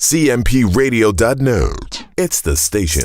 cmpradio.net. It's the station.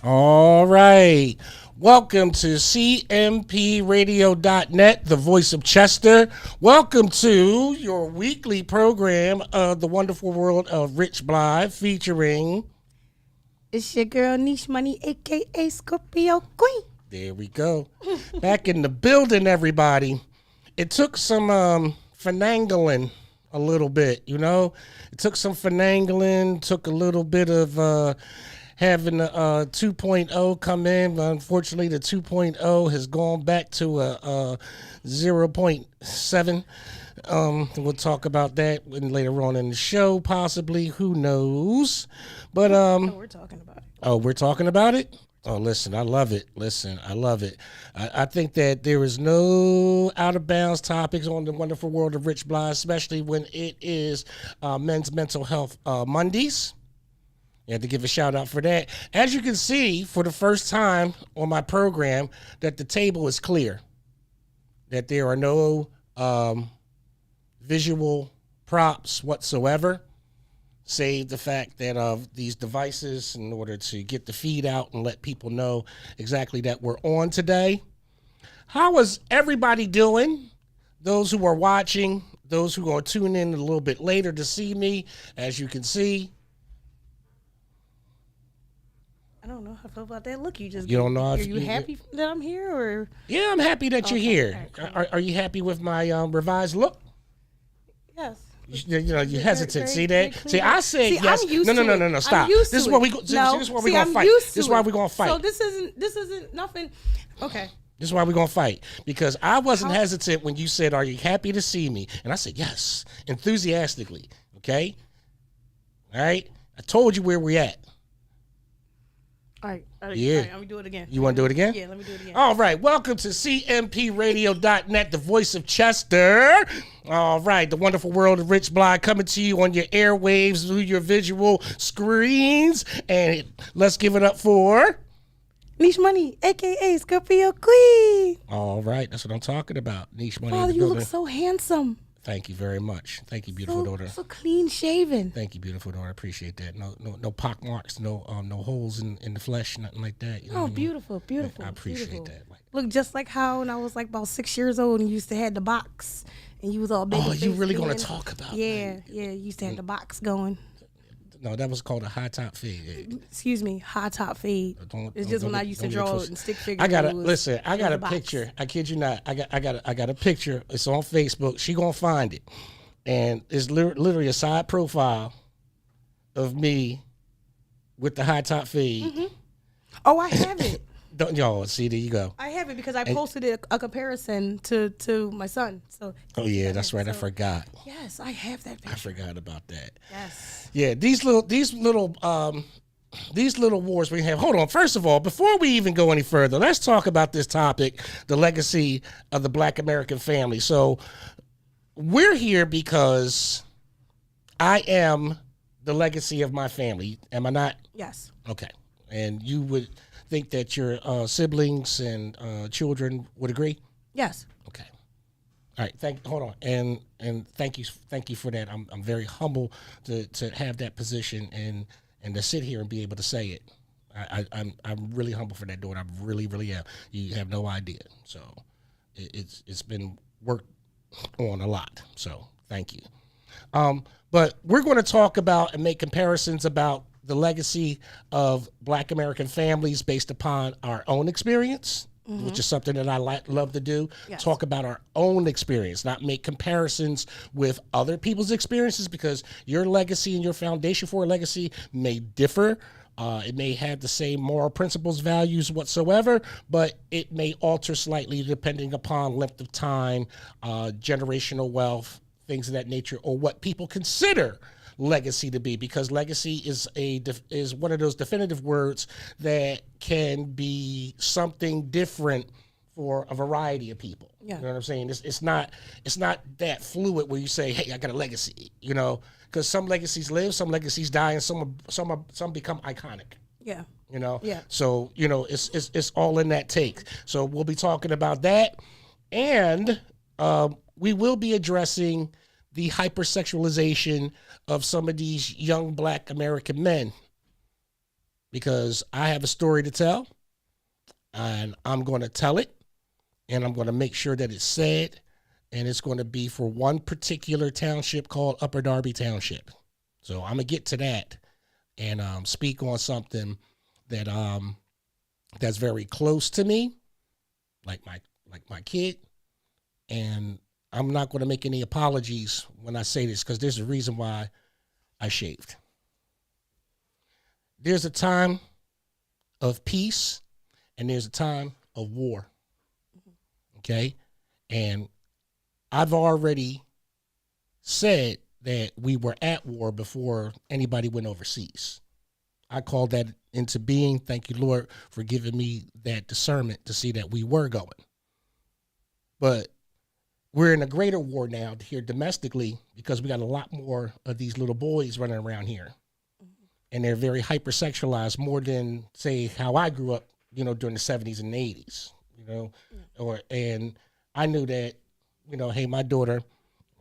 All right. Welcome to cmpradio.net, the voice of Chester. Welcome to your weekly program of The Wonderful World of Rich Blye, featuring... It's your girl, Niche Money, a.k.a. Scorpio Queen. There we go. Back in the building, everybody. It took some finagling a little bit, you know? It took some finagling, took a little bit of... having the 2.0 come in, but unfortunately the 2.0 has gone back to a 0.7. We'll talk about that later on in the show, possibly. Who knows? But we're talking about it. Oh, we're talking about it? Oh, listen, I love it. I love it. I think that there is no out of bounds topics on the Wonderful World of Rich Blye, especially when it is Men's Mental Health Mondays. You have to give a shout out for that. As you can see, for the first time on my program, that the table is clear, that there are no visual props whatsoever, save the fact that of these devices in order to get the feed out and let people know exactly that we're on today. How is everybody doing? Those who are watching, those who are tuning in a little bit later to see me, as you can see, I don't know how I feel about that. Look, you don't know. Are you happy that I'm here, or? Yeah, I'm happy that you're here. Right, cool. Are you happy with my revised look? Yes. You hesitant. See that? See, I said see, yes. I'm used No. Stop. This is where we go. This is where we're gonna fight. This is why we're gonna fight. So this isn't nothing. Okay. This is why we're gonna fight, because I wasn't hesitant when you said, "Are you happy to see me?" And I said yes, enthusiastically. Okay. All right. I told you where we're at. All right, yeah. Let me do it again. You want to do it again? Yeah, let me do it again. All right, welcome to cmpradio.net, the voice of Chester. All right, the Wonderful World of Rich Blye coming to you on your airwaves through your visual screens. And let's give it up for... Niche Money, a.k.a. Scorpio Queen. All right, that's what I'm talking about. Niche Money. Father, you look so handsome. Thank you very much. Thank you, beautiful daughter. So clean shaven. Thank you, beautiful daughter. I appreciate that. No pock marks, no holes in the flesh, nothing like that. You know beautiful. I appreciate beautiful. that. Look, just like how when I was like about 6 years old and you used to have the box and you was all big. Oh, you really gonna talk about? Yeah, you used to have the box going. No, that was called a high top fade. Excuse me, high top fade. It's just when I used to draw and stick figures. I got a picture. I kid you not. I got a picture. It's on Facebook. She gonna find it, and it's literally a side profile of me with the high top fade. Mm-hmm. Oh, I have it. Don't y'all see? There you go. I have it because I posted a comparison to my son. So. Oh yeah, that's right. So, I forgot. Yes, I have that picture. I forgot about that. Yes. Yeah, these little wars we have. Hold on. First of all, before we even go any further, let's talk about this topic: the legacy of the Black American family. So we're here because I am the legacy of my family. Am I not? Yes. Okay. And you would think that your siblings and children would agree? Yes. Okay. All right. Hold on, and thank you for that. I'm very humble to have that position and to sit here and be able to say it. I'm really humble for that, daughter. I really am. You have no idea. So it's been worked on a lot. So thank you. But we're going to talk about and make comparisons about the legacy of Black American families based upon our own experience, which is something that I love to do. Yes. Talk about our own experience, not make comparisons with other people's experiences, because your legacy and your foundation for a legacy may differ. It may have the same moral principles, values whatsoever, but it may alter slightly depending upon length of time, generational wealth, things of that nature, or what people consider legacy to be, because legacy is one of those definitive words that can be something different for a variety of people. Yeah. You know what I'm saying? It's not that fluid where you say, "Hey, I got a legacy," you know, because some legacies live, some legacies die, and some become iconic. Yeah. You know. Yeah. So it's all in that take. So we'll be talking about that, and we will be addressing the hypersexualization of some of these young Black American men, because I have a story to tell, and I'm going to tell it, and I'm going to make sure that it's said, and it's going to be for one particular township called Upper Darby Township. So I'm going to get to that and speak on something that that's very close to me, like my kid, and I'm not going to make any apologies when I say this, because there's a reason why I shaved. There's a time of peace and there's a time of war. Okay? And I've already said that we were at war before anybody went overseas. I called that into being. Thank you, Lord, for giving me that discernment to see that we were going. But we're in a greater war now here domestically, because we got a lot more of these little boys running around here. And they're very hypersexualized, more than, say, how I grew up, you know, during the 70s and 80s, you know. And I knew that, you know, hey, my daughter,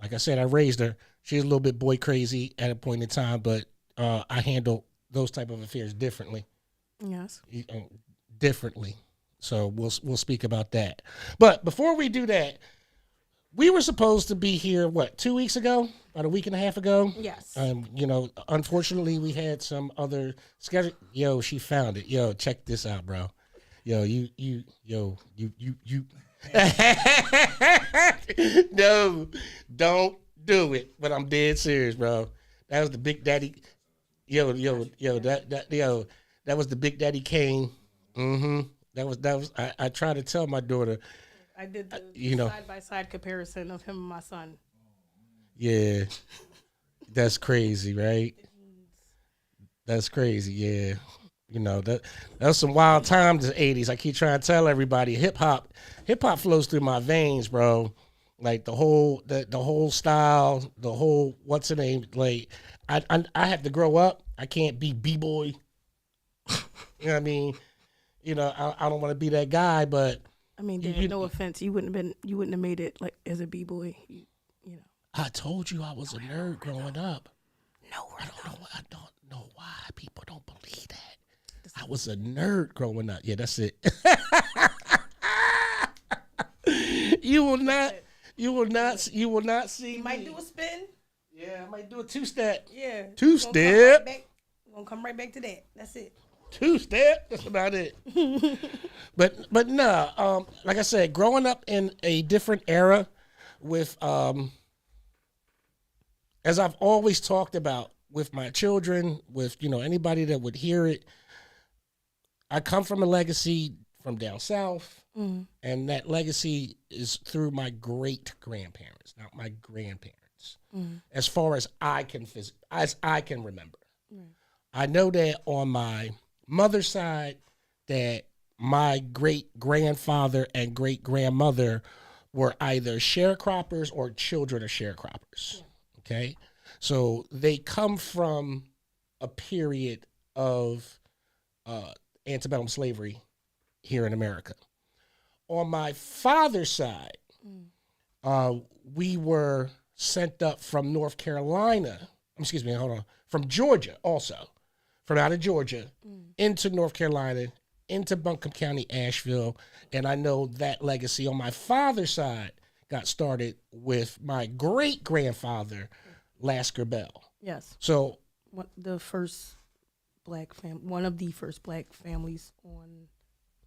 like I said, I raised her. She's a little bit boy crazy at a point in time, but I handle those type of affairs differently. Yes. Differently. So we'll speak about that. But before we do that, we were supposed to be here, 2 weeks ago? About a week and a half ago? Yes. You know, unfortunately, we had some other schedule. Yo, she found it. Yo, check this out, bro. Yo, you. No, don't do it. But I'm dead serious, bro. That was the Big Daddy. That was the Big Daddy Kane. Mm-hmm. That was. I tried to tell my daughter. I did the side-by-side comparison of him and my son. Yeah, that's crazy, right? That's crazy, yeah. You know, that was some wild times in the 80s. I keep trying to tell everybody, hip hop flows through my veins, bro. Like the whole style, the whole what's the name? Like I have to grow up. I can't be B-boy. You know what I mean? You know, I don't want to be that guy, but I mean, Dad, no offense, you wouldn't have made it like as a B-boy. You know. I told you I was a nerd growing up. No, I don't know why people don't believe that. I was a nerd growing up. Yeah, that's it. You will not see You might do a spin. Yeah, I might do a two-step. Yeah. Two-step. We're gonna come right back to that. That's it. Two-step. That's about it. But no, like I said, growing up in a different era with as I've always talked about with my children, with, you know, anybody that would hear it, I come from a legacy from down south, and that legacy is through my great-grandparents, not my grandparents, as far as I can remember. I know that on my mother's side, that my great-grandfather and great-grandmother were either sharecroppers or children of sharecroppers. Okay, so they come from a period of antebellum slavery here in America. On my father's side, we were sent up from North Carolina. Excuse me, hold on. From Georgia also. From out of Georgia into North Carolina, into Buncombe County, Asheville. And I know that legacy on my father's side got started with my great-grandfather, Lasker Bell. Yes. So One of the first black families on.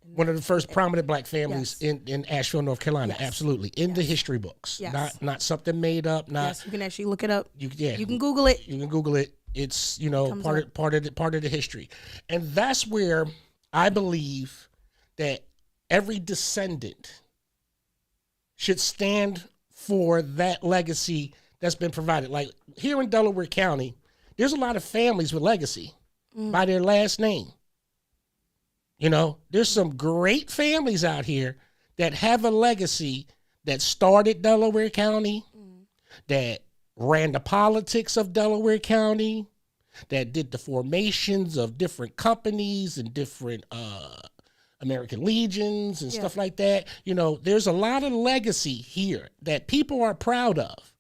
One of the first prominent black families Yes. in Asheville, North Carolina. Yes. Absolutely. In the history books. Yes. Not something made up. Yes, you can actually look it up. You can Google it. You can Google it. It's, part of the history. And that's where I believe that every descendant should stand for that legacy that's been provided. Like here in Delaware County, there's a lot of families with legacy by their last name. There's some great families out here that have a legacy that started Delaware County, that ran the politics of Delaware County, that did the formations of different companies and different American Legions and stuff like that. There's a lot of legacy here that people are proud of.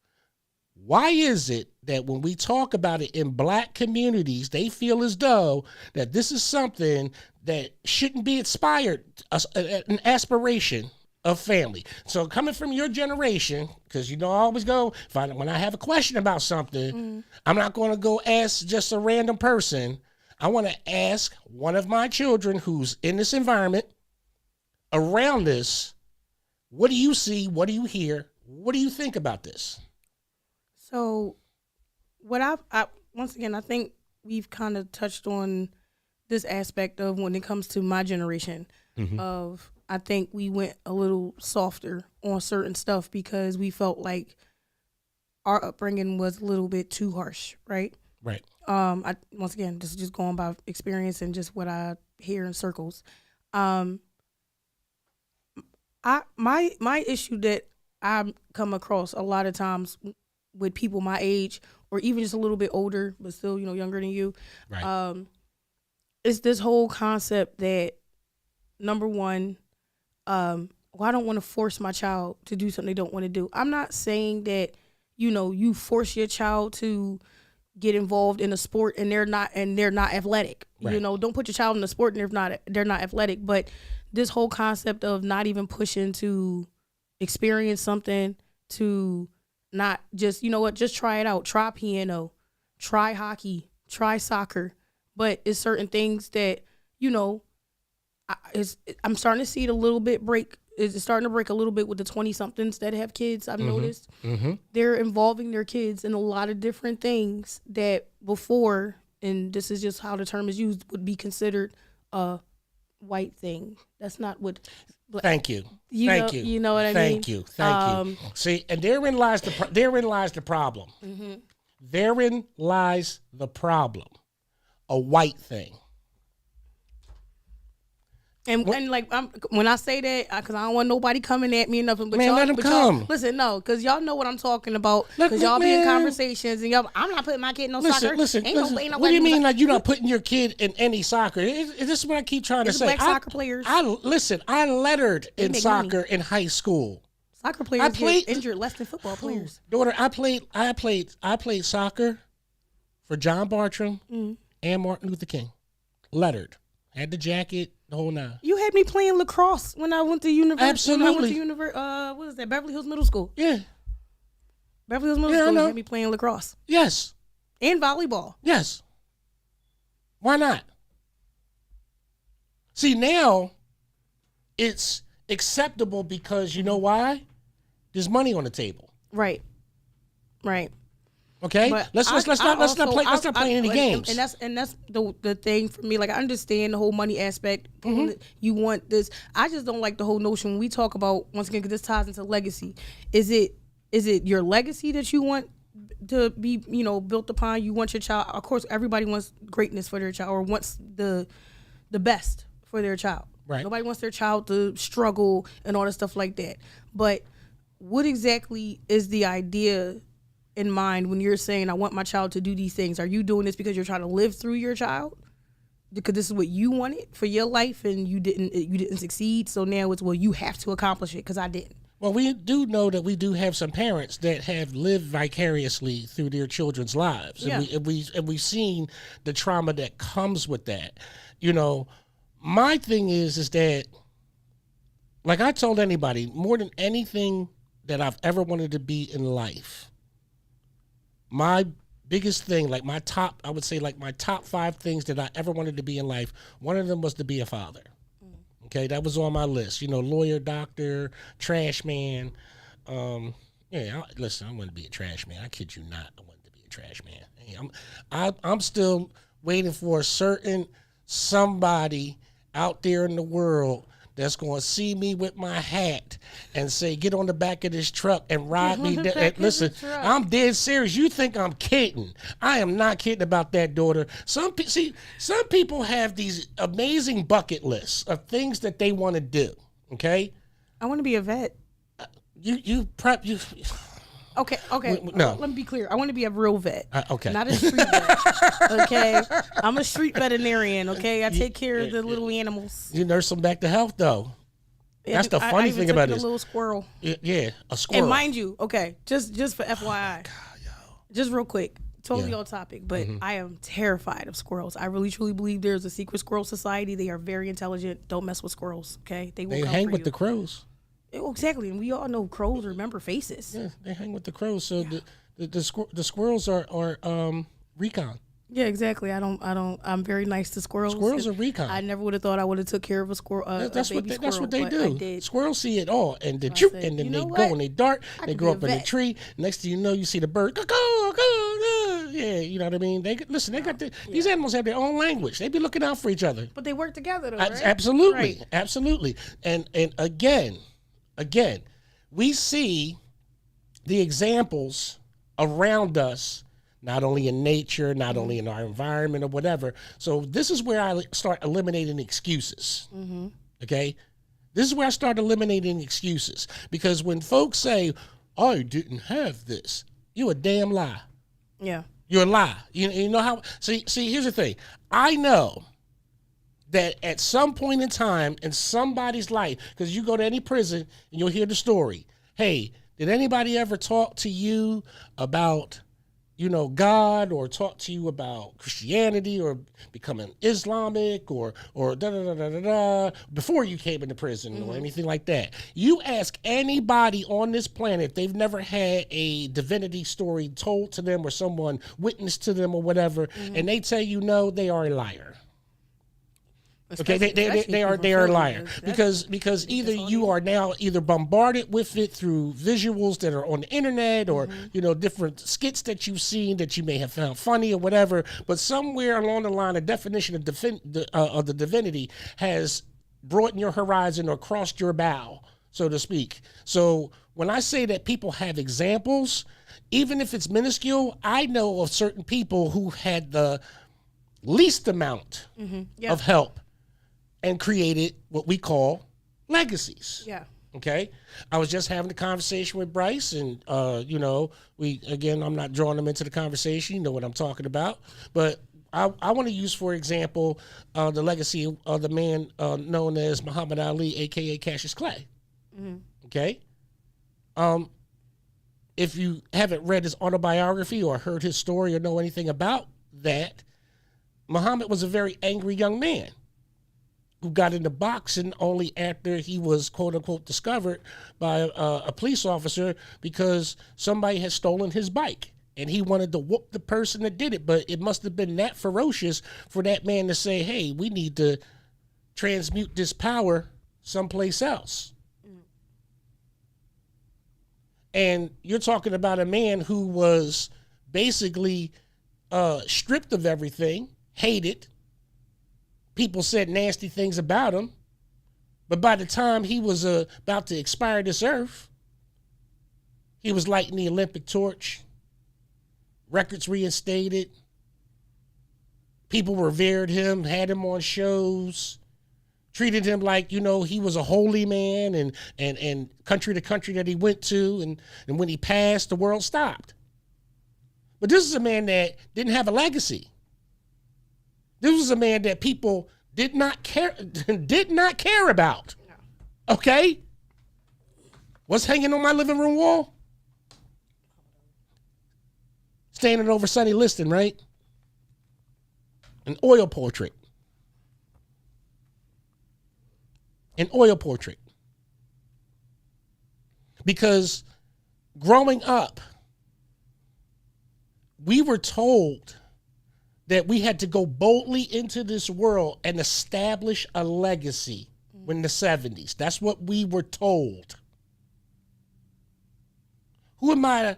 Why is it that when we talk about it in black communities, they feel as though that this is something that shouldn't be inspired, an aspiration of family? So coming from your generation, because I always go, when I have a question about something, I'm not going to go ask just a random person. I want to ask one of my children who's in this environment, around this, what do you see? What do you hear? What do you think about this? So what I once again, I think we've kind of touched on this aspect of when it comes to my generation of, I think we went a little softer on certain stuff because we felt like our upbringing was a little bit too harsh, right? Right. Once again, this is just going by experience and just what I hear in circles. My issue that I come across a lot of times with people my age or even just a little bit older, but still, younger than you, right. It's this whole concept that, number one, I don't want to force my child to do something they don't want to do. I'm not saying that, you force your child to get involved in a sport and they're not athletic. Right. Don't put your child in a sport and they're not athletic. But this whole concept of not even pushing to experience something, to not just, just try it out. Try piano, try hockey, try soccer. But it's certain things that, I'm starting to see it a little bit break. It's starting to break a little bit with the 20-somethings that have kids, I've noticed. They're involving their kids in a lot of different things that before, and this is just how the term is used, would be considered a white thing. That's not what... Thank you. Thank you. You know what I mean? Thank you. See, and therein lies the problem. Therein lies the problem. A white thing. And when I say that, because I don't want nobody coming at me or nothing. But man, y'all, let them come. Listen, no, because y'all know what I'm talking about. Because y'all be in conversations and y'all, I'm not putting my kid in no soccer. Listen. What do you mean like you're not putting your kid in any soccer? This is what I keep trying to say. Black soccer players. I lettered in soccer in high school. Soccer players get injured less than football players. Daughter, I played soccer for John Bartram and Martin Luther King. Lettered. Had the jacket, the whole nine. You had me playing lacrosse when I went to university. Absolutely. What is that? Beverly Hills Middle School. Yeah. Beverly Hills Middle School had me playing lacrosse. Yes. And volleyball. Yes. Why not? See, now it's acceptable because you know why? There's money on the table. Right. Okay, but let's not play any games. And that's the thing for me. Like, I understand the whole money aspect. You want this. I just don't like the whole notion when we talk about, once again, because this ties into legacy. Is it your legacy that you want to be built upon? You want your child. Of course, everybody wants greatness for their child or wants the best for their child. Right. Nobody wants their child to struggle and all that stuff like that. But what exactly is the idea in mind when you're saying, I want my child to do these things? Are you doing this because you're trying to live through your child? because this is what you wanted for your life and you didn't succeed. So now it's, well, you have to accomplish it because I didn't. Well, we do know that we do have some parents that have lived vicariously through their children's lives. Yeah. And we've seen the trauma that comes with that. You know, my thing is that, like I told anybody, more than anything that I've ever wanted to be in life, my biggest thing, like my top 5 things that I ever wanted to be in life, one of them was to be a father. Okay, that was on my list. You know, lawyer, doctor, trash man. Listen, I wanted to be a trash man. I kid you not, I wanted to be a trash man. Hey, I'm still waiting for a certain somebody out there in the world that's going to see me with my hat and say, get on the back of this truck and ride me. Listen, I'm dead serious. You think I'm kidding. I am not kidding about that, daughter. Some people have these amazing bucket lists of things that they want to do, okay? I want to be a vet. Okay. No. Let me be clear. I want to be a real vet. Okay. Not a street vet. Okay. I'm a street veterinarian. Okay. I take care of the little animals. You nurse them back to health, though. That's the funny thing about this. A little squirrel. Yeah, a squirrel. And mind you, okay, just for FYI, just real quick, totally off topic, but I am terrified of squirrels. I really truly believe there's a secret squirrel society. They are very intelligent. Don't mess with squirrels. Okay. They hang with the crows. Exactly, and we all know crows remember faces. Yeah, they hang with the crows. So the squirrels are recon. Yeah, exactly. I'm very nice to squirrels. Squirrels are recon. I never would have thought I would have took care of a squirrel. That's what they do. I did. Squirrels see it all, and then they go and they dart. They grow up in a tree. Next thing you know, you see the bird. Yeah, you know what I mean. They got these animals have their own language. They be looking out for each other. But they work together, though, right? Absolutely, right. Absolutely. And again, we see the examples around us, not only in nature, not only in our environment or whatever. So this is where I start eliminating excuses. Okay? This is where I start eliminating excuses. Because when folks say, I didn't have this, you a damn lie. Yeah. You're a lie. You know how, see, here's the thing. I know that at some point in time in somebody's life, because you go to any prison and you'll hear the story. Hey, did anybody ever talk to you about, God, or talk to you about Christianity or becoming Islamic or before you came into prison or anything like that? You ask anybody on this planet if they've never had a divinity story told to them or someone witnessed to them or whatever, and they tell you no, they are a liar. Okay, they are a liar because either you are now bombarded with it through visuals that are on the internet or different skits that you've seen that you may have found funny or whatever, but somewhere along the line a definition of the divinity has broadened your horizon or crossed your bow, so to speak. So when I say that people have examples, even if it's minuscule, I know of certain people who had the least amount of help and created what we call legacies. Yeah. Okay. I was just having a conversation with Bryce, and I'm not drawing him into the conversation. You know what I'm talking about. But I want to use, for example, the legacy of the man known as Muhammad Ali, aka Cassius Clay. Okay. If you haven't read his autobiography or heard his story or know anything about that, Muhammad was a very angry young man who got into boxing only after he was, quote unquote, discovered by a police officer because somebody had stolen his bike. And he wanted to whoop the person that did it. But it must have been that ferocious for that man to say, hey, we need to transmute this power someplace else. And you're talking about a man who was basically stripped of everything, hated. People said nasty things about him. But by the time he was about to expire this earth, he was lighting the Olympic torch. Records reinstated. People revered him, had him on shows, treated him like, he was a holy man, and country to country that he went to, and when he passed, the world stopped. But this is a man that didn't have a legacy. This was a man that people did not care about. Okay? What's hanging on my living room wall? Standing over Sonny Liston, right? An oil portrait. An oil portrait. Because growing up, we were told that we had to go boldly into this world and establish a legacy in the 70s. That's what we were told. Who am I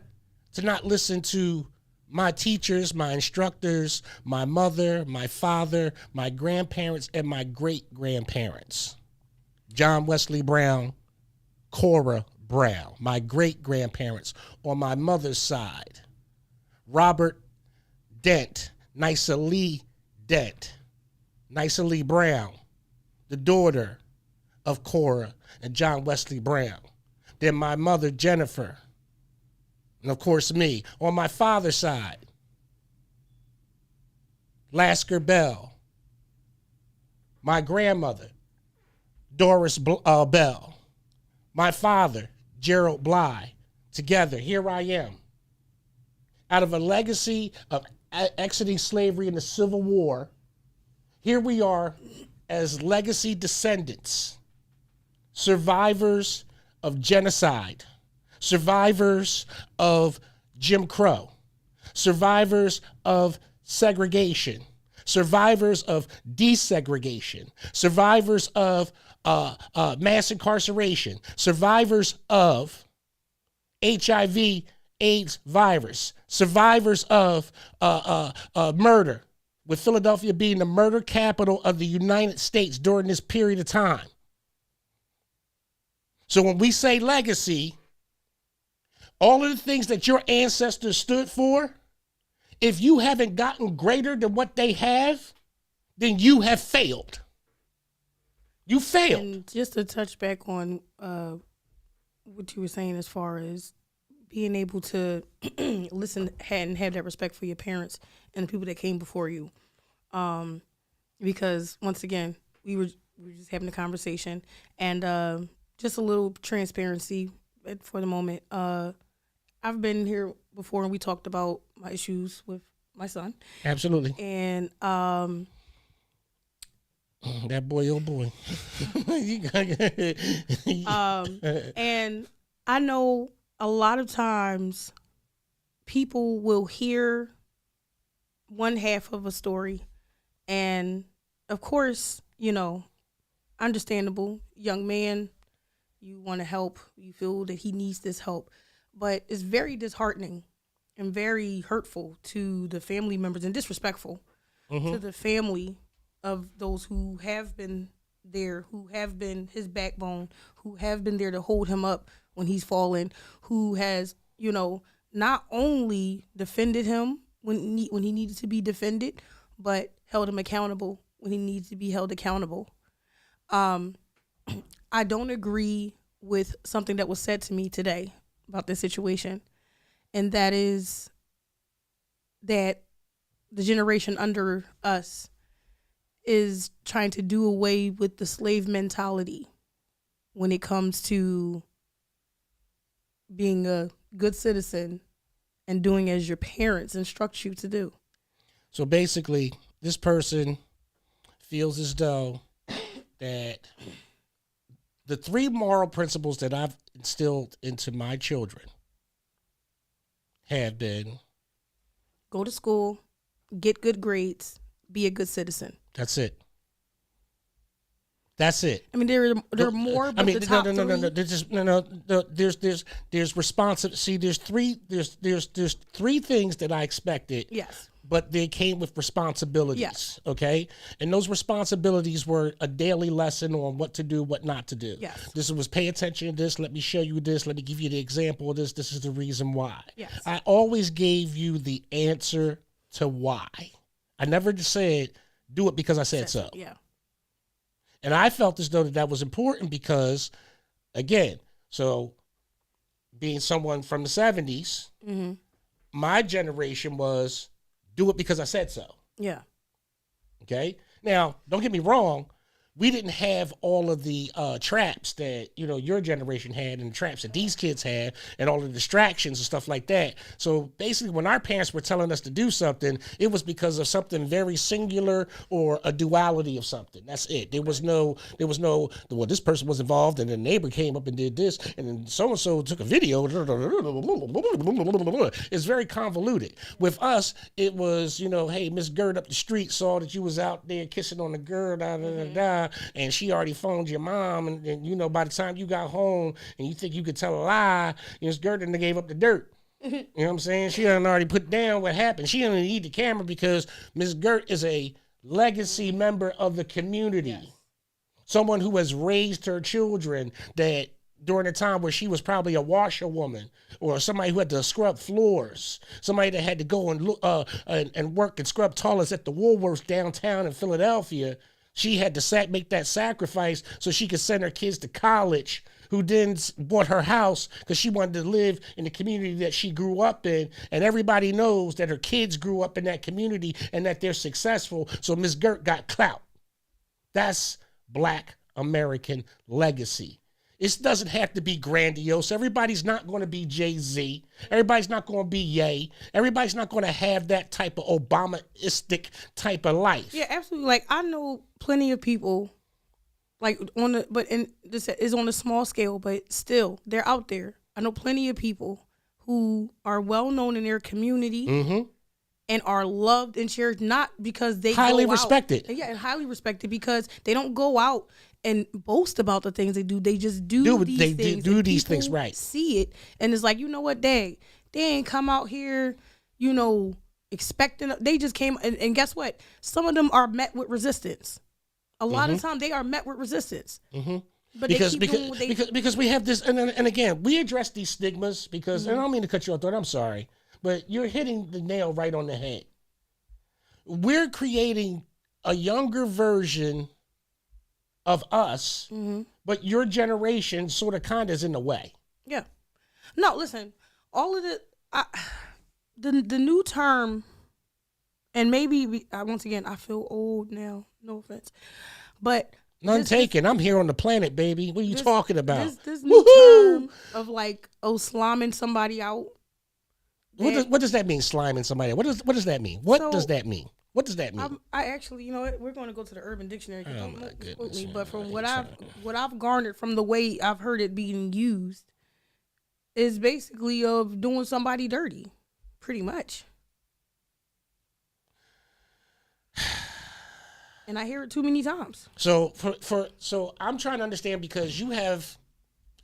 to not listen to my teachers, my instructors, my mother, my father, my grandparents, and my great-grandparents? John Wesley Brown, Cora Brown, my great-grandparents on my mother's side. Robert Dent, Nysa Lee Dent, Nysa Lee Brown, the daughter of Cora and John Wesley Brown. Then my mother, Jennifer, and of course me. On my father's side, Lasker Bell, my grandmother, Doris Bell, my father, Gerald Blye. Together, here I am. Out of a legacy of exiting slavery in the Civil War, here we are as legacy descendants, survivors of genocide, survivors of Jim Crow, survivors of segregation, survivors of desegregation, survivors of mass incarceration, survivors of HIV AIDS virus, survivors of murder, with Philadelphia being the murder capital of the United States during this period of time. So when we say legacy, all of the things that your ancestors stood for, if you haven't gotten greater than what they have, then you have failed. You failed. And just to touch back on what you were saying as far as being able to listen and have that respect for your parents and the people that came before you. Because once again, we were just having a conversation, and just a little transparency for the moment. I've been here before and we talked about my issues with my son. Absolutely. And that boy, oh boy. And I know a lot of times people will hear one half of a story, and of course, you know, understandable, young man, you want to help, you feel that he needs this help, but it's very disheartening and very hurtful to the family members and disrespectful to the family of those who have been there, who have been his backbone, who have been there to hold him up when he's fallen, who has, you know, not only defended him when he needed to be defended, but held him accountable when he needs to be held accountable. I don't agree with something that was said to me today about this situation, and that is that the generation under us is trying to do away with the slave mentality when it comes to being a good citizen and doing as your parents instruct you to do. So basically, this person feels as though that the three moral principles that I've instilled into my children have been: go to school, get good grades, be a good citizen. That's it. That's it. I mean, there are more, but the top three. There's responsive. See, there's three things that I expected. Yes. But they came with responsibilities. Yes. Okay. And those responsibilities were a daily lesson on what to do, what not to do. Yes. This was pay attention to this. Let me show you this. Let me give you the example of this. This is the reason why. Yes. I always gave you the answer to why. I never just said, do it because I said so. Yeah. And I felt as though that was important because, again, so being someone from the 70s, my generation was do it because I said so. Yeah. Okay. Now, don't get me wrong. We didn't have all of the traps that, your generation had and the traps that these kids had and all the distractions and stuff like that. So basically when our parents were telling us to do something, it was because of something very singular or a duality of something. That's it. There was no, well, this person was involved and the neighbor came up and did this and then so-and-so took a video. It's very convoluted. With us, it was, hey, Miss Gerd up the street saw that you was out there kissing on the girl, and she already phoned your mom, and by the time you got home and you think you could tell a lie, Miss Gerd done gave up the dirt. You know what I'm saying? She done already put down what happened. She didn't need the camera because Miss Gert is a legacy member of the community. Yes. Someone who has raised her children that during a time where she was probably a washerwoman or somebody who had to scrub floors, somebody that had to go and look and work and scrub toilets at the Woolworths downtown in Philadelphia. She had to make that sacrifice so she could send her kids to college, who then bought her house because she wanted to live in the community that she grew up in. And everybody knows that her kids grew up in that community and that they're successful. So Miss Gert got clout. That's Black American legacy. It doesn't have to be grandiose. Everybody's not going to be Jay-Z. Everybody's not going to be Ye. Everybody's not going to have that type of Obama-istic type of life. Yeah, absolutely. Like, I know plenty of people, like, this is on a small scale, but still, they're out there. I know plenty of people who are well-known in their community and are loved and cherished, not because they highly go respected. Out. Yeah, and highly respected because they don't go out and boast about the things they do. They just do these things. Do these things right. See it, and it's like, you know what, they ain't come out here, expecting. They just came, and guess what? Some of them are met with resistance. A lot of time, they are met with resistance. But because we have this, and again, we address these stigmas because, and I don't mean to cut you off, I'm sorry, but you're hitting the nail right on the head. We're creating a younger version of us, but your generation sort of kind of is in the way. Yeah. No, listen, all of the new term, and maybe, once again, I feel old now, no offense, but none taken. I'm here on the planet, baby. What are you talking about? This new term of like, slamming somebody out. What does that mean, sliming somebody out? What does that mean? What does that mean? What does that mean? I actually, you know what? We're going to go to the Urban Dictionary. Oh my goodness! But from what I've garnered from the way I've heard it being used, is basically of doing somebody dirty, pretty much. And I hear it too many times. So so I'm trying to understand, because you have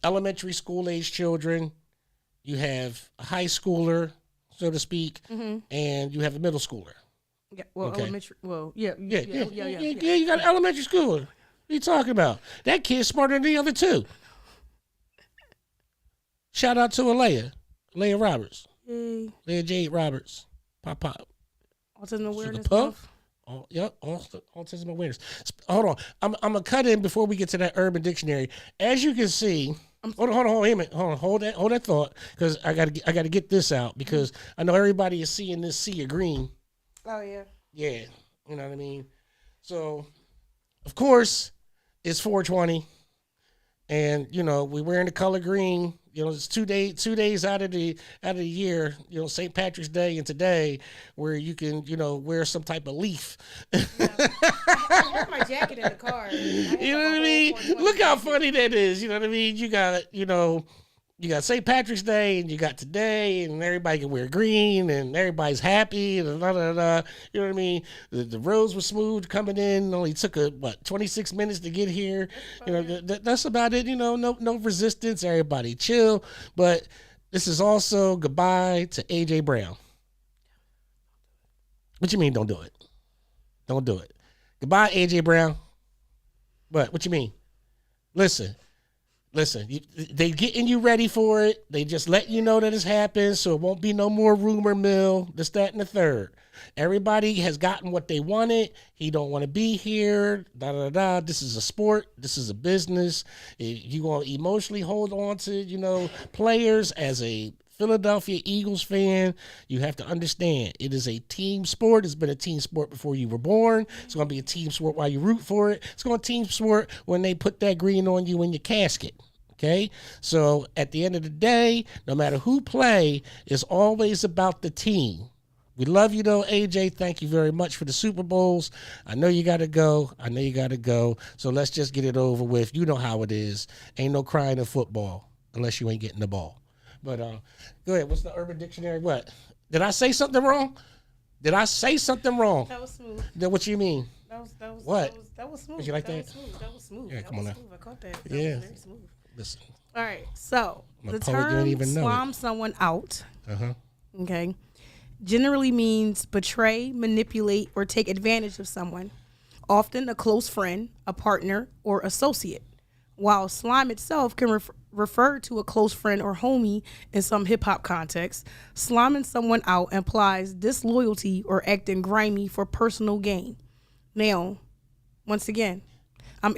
elementary school age children, you have a high schooler, so to speak, and you have a middle schooler. Yeah, well, okay. Elementary. Well, yeah. You got an elementary schooler. What are you talking about? That kid's smarter than the other two. Shout out to Leah Roberts, Leah Jade Roberts, pop. Autism awareness month. Oh, yep, autism awareness. Hold on, I'm gonna cut in before we get to that Urban Dictionary. As you can see. Hold on, wait a minute. Hold that thought, because I gotta get this out, because I know everybody is seeing this sea of green. Oh yeah. Yeah, you know what I mean. So, of course, it's 420, and we're wearing the color green. It's 2 days out of the year. St. Patrick's Day and today, where you can wear some type of leaf. Yeah. I left my jacket in the car. You know what I mean? Look how funny that is. You know what I mean? You got St. Patrick's Day and you got today, and everybody can wear green and everybody's happy and you know what I mean? The roads were smooth coming in. Only took 26 minutes to get here. That's about it. No resistance. Everybody chill. But this is also goodbye to AJ Brown. What you mean? Don't do it. Don't do it. Goodbye, AJ Brown. What you mean? Listen, they getting you ready for it. They just letting you know that it's happened, so it won't be no more rumor mill, this, that, and the third. Everybody has gotten what they wanted. He don't want to be here. This is a sport. This is a business. If you want to emotionally hold on to, players as a Philadelphia Eagles fan, you have to understand it is a team sport. It's been a team sport before you were born. It's going to be a team sport while you root for it. It's going to team sport when they put that green on you in your casket. Okay, so at the end of the day, no matter who play, it's always about the team. We love you though, AJ. Thank you very much for the Super Bowls. I know you got to go. So let's just get it over with. You know how it is. Ain't no crying in football unless you ain't getting the ball. But go ahead. What's the Urban Dictionary? What? Did I say something wrong? That was smooth. What you mean? That was what? That was smooth. Did you like that? That was smooth. Yeah, come on now. I caught that. Yeah. Was very smooth. Listen. All right. So I'm the a poet, you term ain't even know "swam it. someone out," Uh-huh. okay, generally means betray, manipulate, or take advantage of someone, often a close friend, a partner, or associate. While slime itself can refer to a close friend or homie in some hip-hop contexts, sliming someone out implies disloyalty or acting grimy for personal gain. Now, once again, Damn,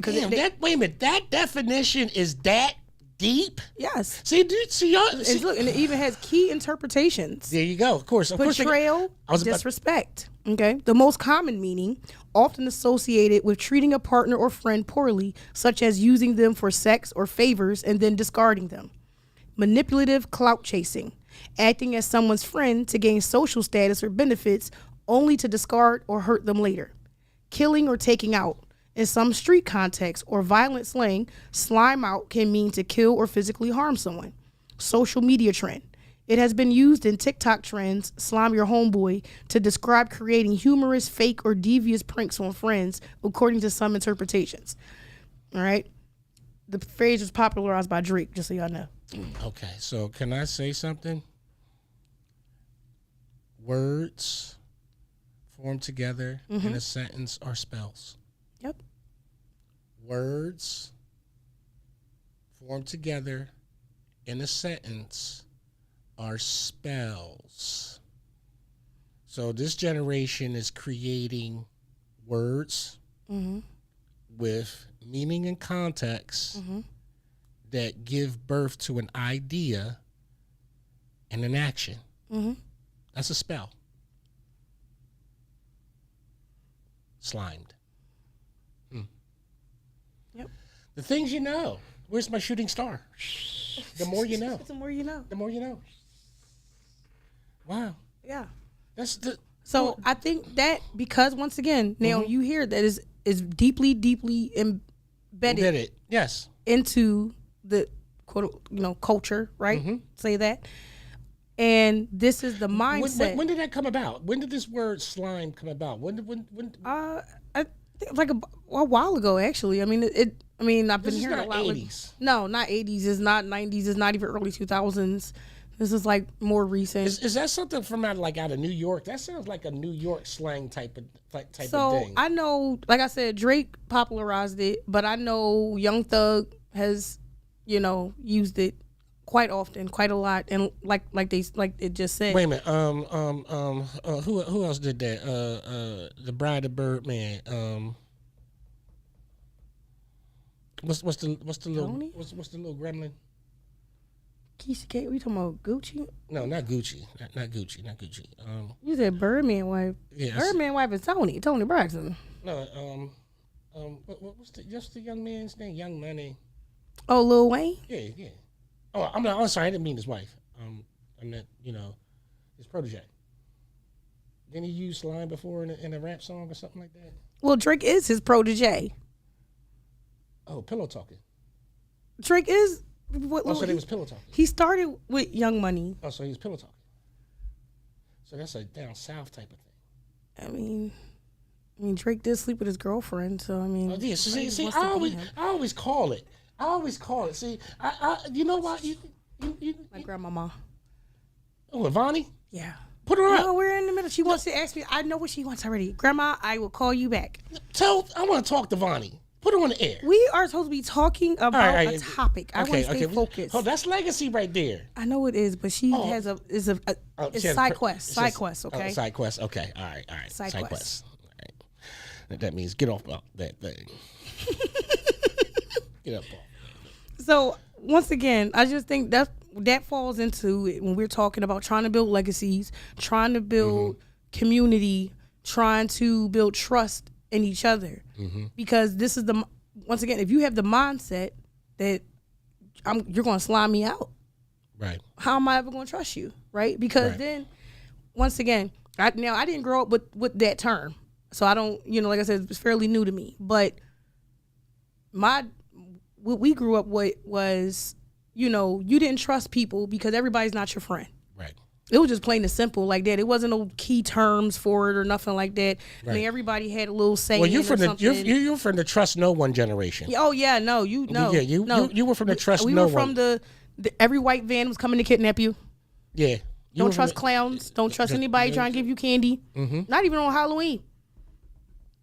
wait a minute. That definition is that deep? yes. See, dude, y'all. And look, and it even has key interpretations. There you go. Of course. Betrayal, I was about- disrespect. Okay. The most common meaning, often associated with treating a partner or friend poorly, such as using them for sex or favors and then discarding them. Manipulative clout chasing, acting as someone's friend to gain social status or benefits, only to discard or hurt them later. Killing or taking out. In some street contexts or violent slang, slime out can mean to kill or physically harm someone. Social media trend. It has been used in TikTok trends, slime your homeboy, to describe creating humorous, fake, or devious pranks on friends, according to some interpretations. All right? The phrase was popularized by Drake, just so y'all know. Okay, so can I say something? Words formed together in a sentence are spells. Yep. Words formed together in a sentence are spells. So this generation is creating words with meaning and context that give birth to an idea and an action. That's a spell. Slimed. Yep. The things you know. Where's my shooting star? The more you know. The more you know. The more you know. Wow. Yeah. That's the. So I think that because once again, now you hear that is deeply, deeply embedded Yes. into the quote, culture, right? Say that. And this is the mindset. When did that come about? When did this word slime come about? When? I think like a while ago, actually. I mean, I've been hearing a lot. 80s. No, not 80s. It's not 90s. It's not even early 2000s. This is like more recent. Is that something from out of New York? That sounds like a New York slang type of thing. So I know, like I said, Drake popularized it, but I know Young Thug has, used it quite often, quite a lot, and like it just said. Wait a minute. Who else did that? The Bride, the Birdman. What's the little gremlin? Keisha K, we talking about Gucci? No, not Gucci. Not Gucci. You said Birdman wife. Yes. Birdman wife is Tony Braxton. No, what's the young man's name? Young Money. Oh, Lil Wayne? Yeah. Oh, I'm sorry, I didn't mean his wife. I meant, his protege. Didn't he use slime before in a rap song or something like that? Well, Drake is his protege. Oh, pillow talking. Drake is what? Oh, so they was pillow talking. He started with Young Money. Oh, so he was pillow talking. So that's a down south type of thing. I mean, Drake did sleep with his girlfriend, so I mean. Oh, yeah. See, I always call it. See, you know what? You My grandmama. Oh, Ivani? Yeah. Put her up. No, we're in the middle. She wants to ask me. I know what she wants already. Grandma, I will call you back. I want to talk to Vonnie. Put her on the air. We are supposed to be talking about a topic. I want to stay focused. Oh, that's legacy right there. I know it is, but she has it's side quest. Side quest, okay? Side quest, okay. All right. Side quest. All right. That means get off that thing. Get up off. So once again, I just think that's that falls into it when we're talking about trying to build legacies, trying to build community, trying to build trust in each other. Because this is once again, if you have the mindset that you're going to slime me out, right? How am I ever going to trust you, right? Because then, once again, I didn't grow up with that term, so I don't, like I said, it's fairly new to me. But what we grew up with was, you didn't trust people because everybody's not your friend. Right. It was just plain and simple like that. It wasn't no key terms for it or nothing like that. Right. I mean, everybody had a little saying. Well, you're from the trust no one generation. Oh yeah, no, you know. Yeah, you were from the trust no one. We were from the every white van was coming to kidnap you. Yeah. Don't trust clowns. Don't trust anybody trying to give you candy. Not even on Halloween.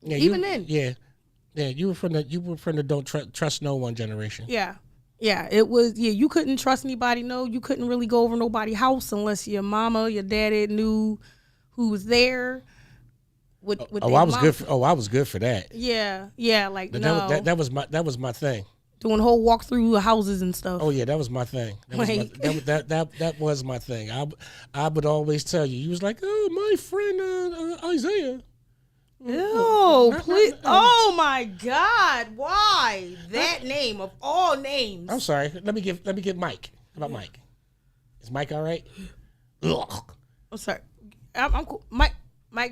Yeah, even then. Yeah. Yeah, you were from the don't trust no one generation. Yeah. Yeah, it was. Yeah, you couldn't trust anybody. No, you couldn't really go over nobody's house unless your mama, your daddy knew who was there. I was good for that. Yeah, like that was my thing. Doing a whole walk through houses and stuff. Oh yeah, that was my thing. That was my thing. I would always tell you. You was like, oh, my friend Isaiah. No, please. Oh my God. Why? That name of all names. I'm sorry. Let me get Mike. How about Mike? Is Mike all right? Ugh. I'm sorry. I'm cool. Mike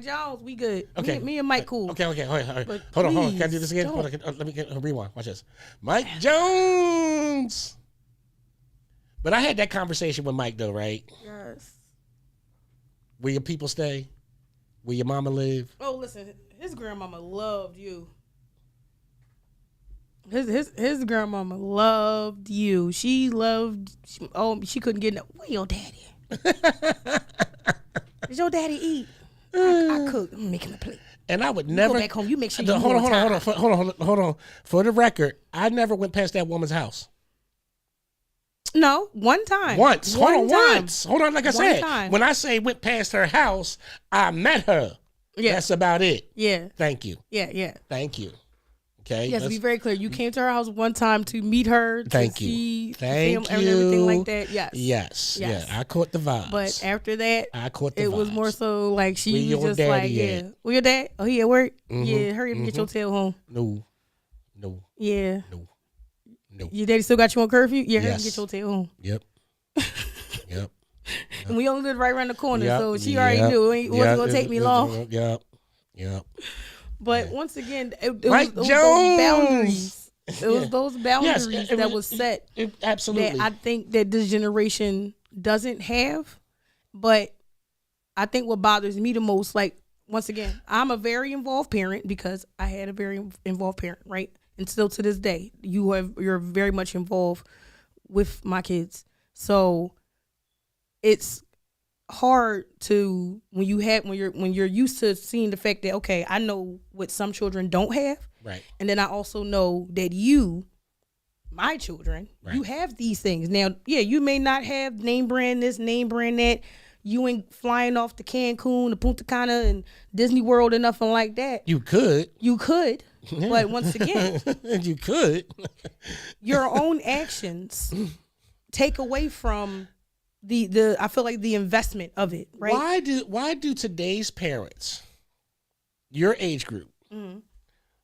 Jones, we good. Okay. Me and Mike cool. Okay. Hold on. Can I do this again? Hold on. Let me get a rewind. Watch this. Mike Jones. But I had that conversation with Mike though, right? Yes. Where your people stay? Where your mama live? Oh, listen, his grandmama loved you. His grandmama loved you. She couldn't get where your daddy? Did your daddy eat? I cooked. I'm making a plate. And I would never go back home. You make sure you hold on. For the record, I never went past that woman's house. No, one time. Once. Hold on. Like I said, time. When I say went past her house, I met her. Yeah. That's about it. Yeah. Thank you. Yeah. Thank you. Okay. Yes, to be very clear, you came to her house one time to meet her. Thank you. Thank you. And everything like that. Yes. Yeah. I caught the vibes. But after that, I caught the vibes. It was more so like she was just like, yeah. Where your dad? Oh, he at work? Yeah. Hurry up and get your tail home. No. Yeah. No. Your daddy still got you on curfew? Yeah. Hurry up and get your tail home. Yep. And we only lived right around the corner, so she already knew it wasn't going to take me long. Yep. But once again, it was those boundaries. It was those boundaries that was set. Absolutely. That I think that this generation doesn't have. But I think what bothers me the most, like, once again, I'm a very involved parent because I had a very involved parent, right? And still to this day, you're very much involved with my kids. So it's hard to when you're used to seeing the fact that, okay, I know what some children don't have, right? And then I also know that my children, you have these things. Now, yeah, you may not have name brand this, name brand that. You ain't flying off to Cancun, to Punta Cana, and Disney World and nothing like that. You could, but once again, you could. Your own actions take away from the I feel like the investment of it, right? Why do today's parents, your age group,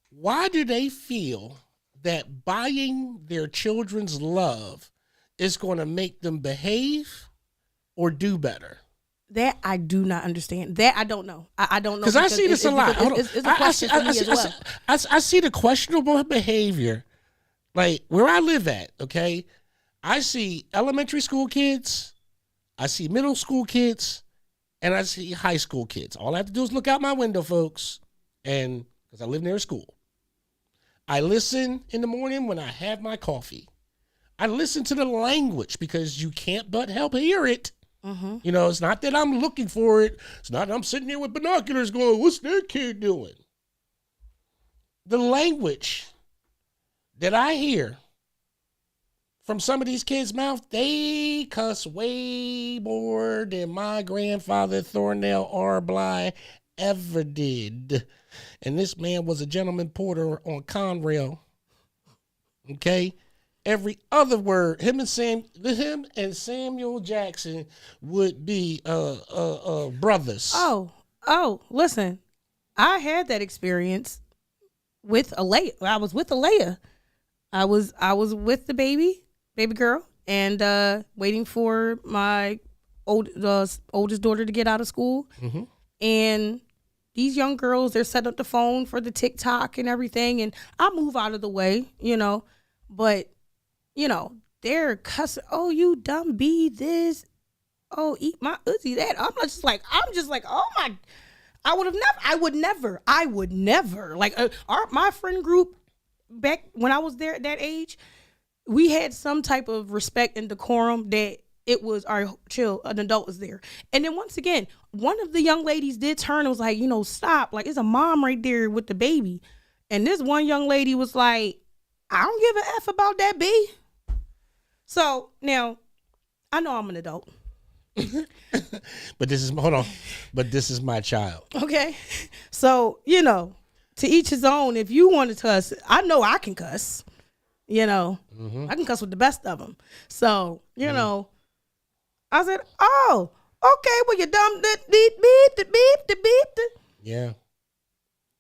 why do they feel that buying their children's love is going to make them behave or do better? That I do not understand. That I don't know. I don't know. Because I see this a lot. It's a question for me as well. I see the questionable behavior, like where I live at, okay? I see elementary school kids, I see middle school kids, and I see high school kids. All I have to do is look out my window, folks, and because I live near a school. I listen in the morning when I have my coffee. I listen to the language because you can't but help hear it. You know, it's not that I'm looking for it. It's not that I'm sitting there with binoculars going, what's that kid doing? The language that I hear from some of these kids' mouth, they cuss way more than my grandfather, Thornell R. Blye, ever did. And this man was a gentleman porter on Conrail. Okay? every other word. Him and Samuel Jackson would be brothers. Listen, I had that experience with Alea. I was with Alea. I was with the baby girl, and waiting for my oldest daughter to get out of school. Mm-hmm. And these young girls, they're setting up the phone for the TikTok and everything, and I move out of the way, but they're cussing. Oh, you dumb bee, this. Oh, eat my Uzi, that. I'm just like, oh my. I would never. Like my friend group back when I was there at that age, we had some type of respect and decorum that it was, all right, chill, an adult was there. And then once again, one of the young ladies did turn and was like, stop. Like, it's a mom right there with the baby. And this one young lady was like, I don't give a F about that B. So now, I know I'm an adult. But this is my child. Okay. So, to each his own. If you want to cuss, I know I can cuss. Mm-hmm. I can cuss with the best of them. So, I said, oh, okay, well, you dumb, the beep. Yeah.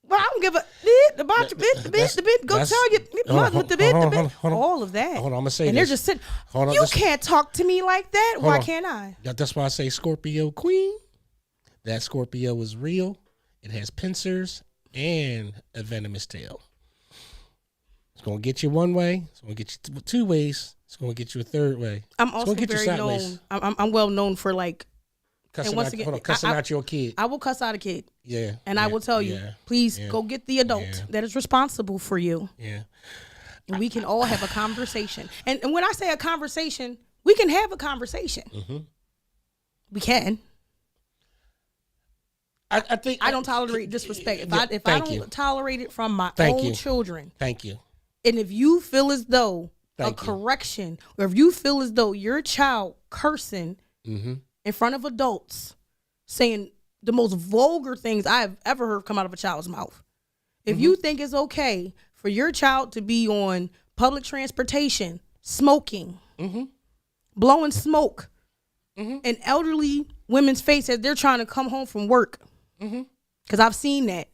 Well, I don't give a beep about your beep. Go tell your mother with the beep, all of that. Hold on, I'm going to say and this. They're just sitting, you can't talk to me like that. Why can't I? That's why I say Scorpio queen. That Scorpio is real. It has pincers and a venomous tail. It's going to get you one way. It's going to get you two ways. It's going to get you a third way. I'm also very known. I'm well known for like cussing out your kid. I will cuss out a kid. Yeah. And I will tell you, please go get the adult that is responsible for you. Yeah. And we can all have a conversation. And when I say a conversation, we can have a conversation. Mm-hmm. We can. I think I don't tolerate disrespect. If I don't tolerate it from my own children. Thank you. And if you feel as though correction, or if you feel as though your child cursing in front of adults, saying the most vulgar things I've ever heard come out of a child's mouth. If you think it's okay for your child to be on public transportation, smoking, blowing smoke in elderly women's face as they're trying to come home from work, because I've seen that.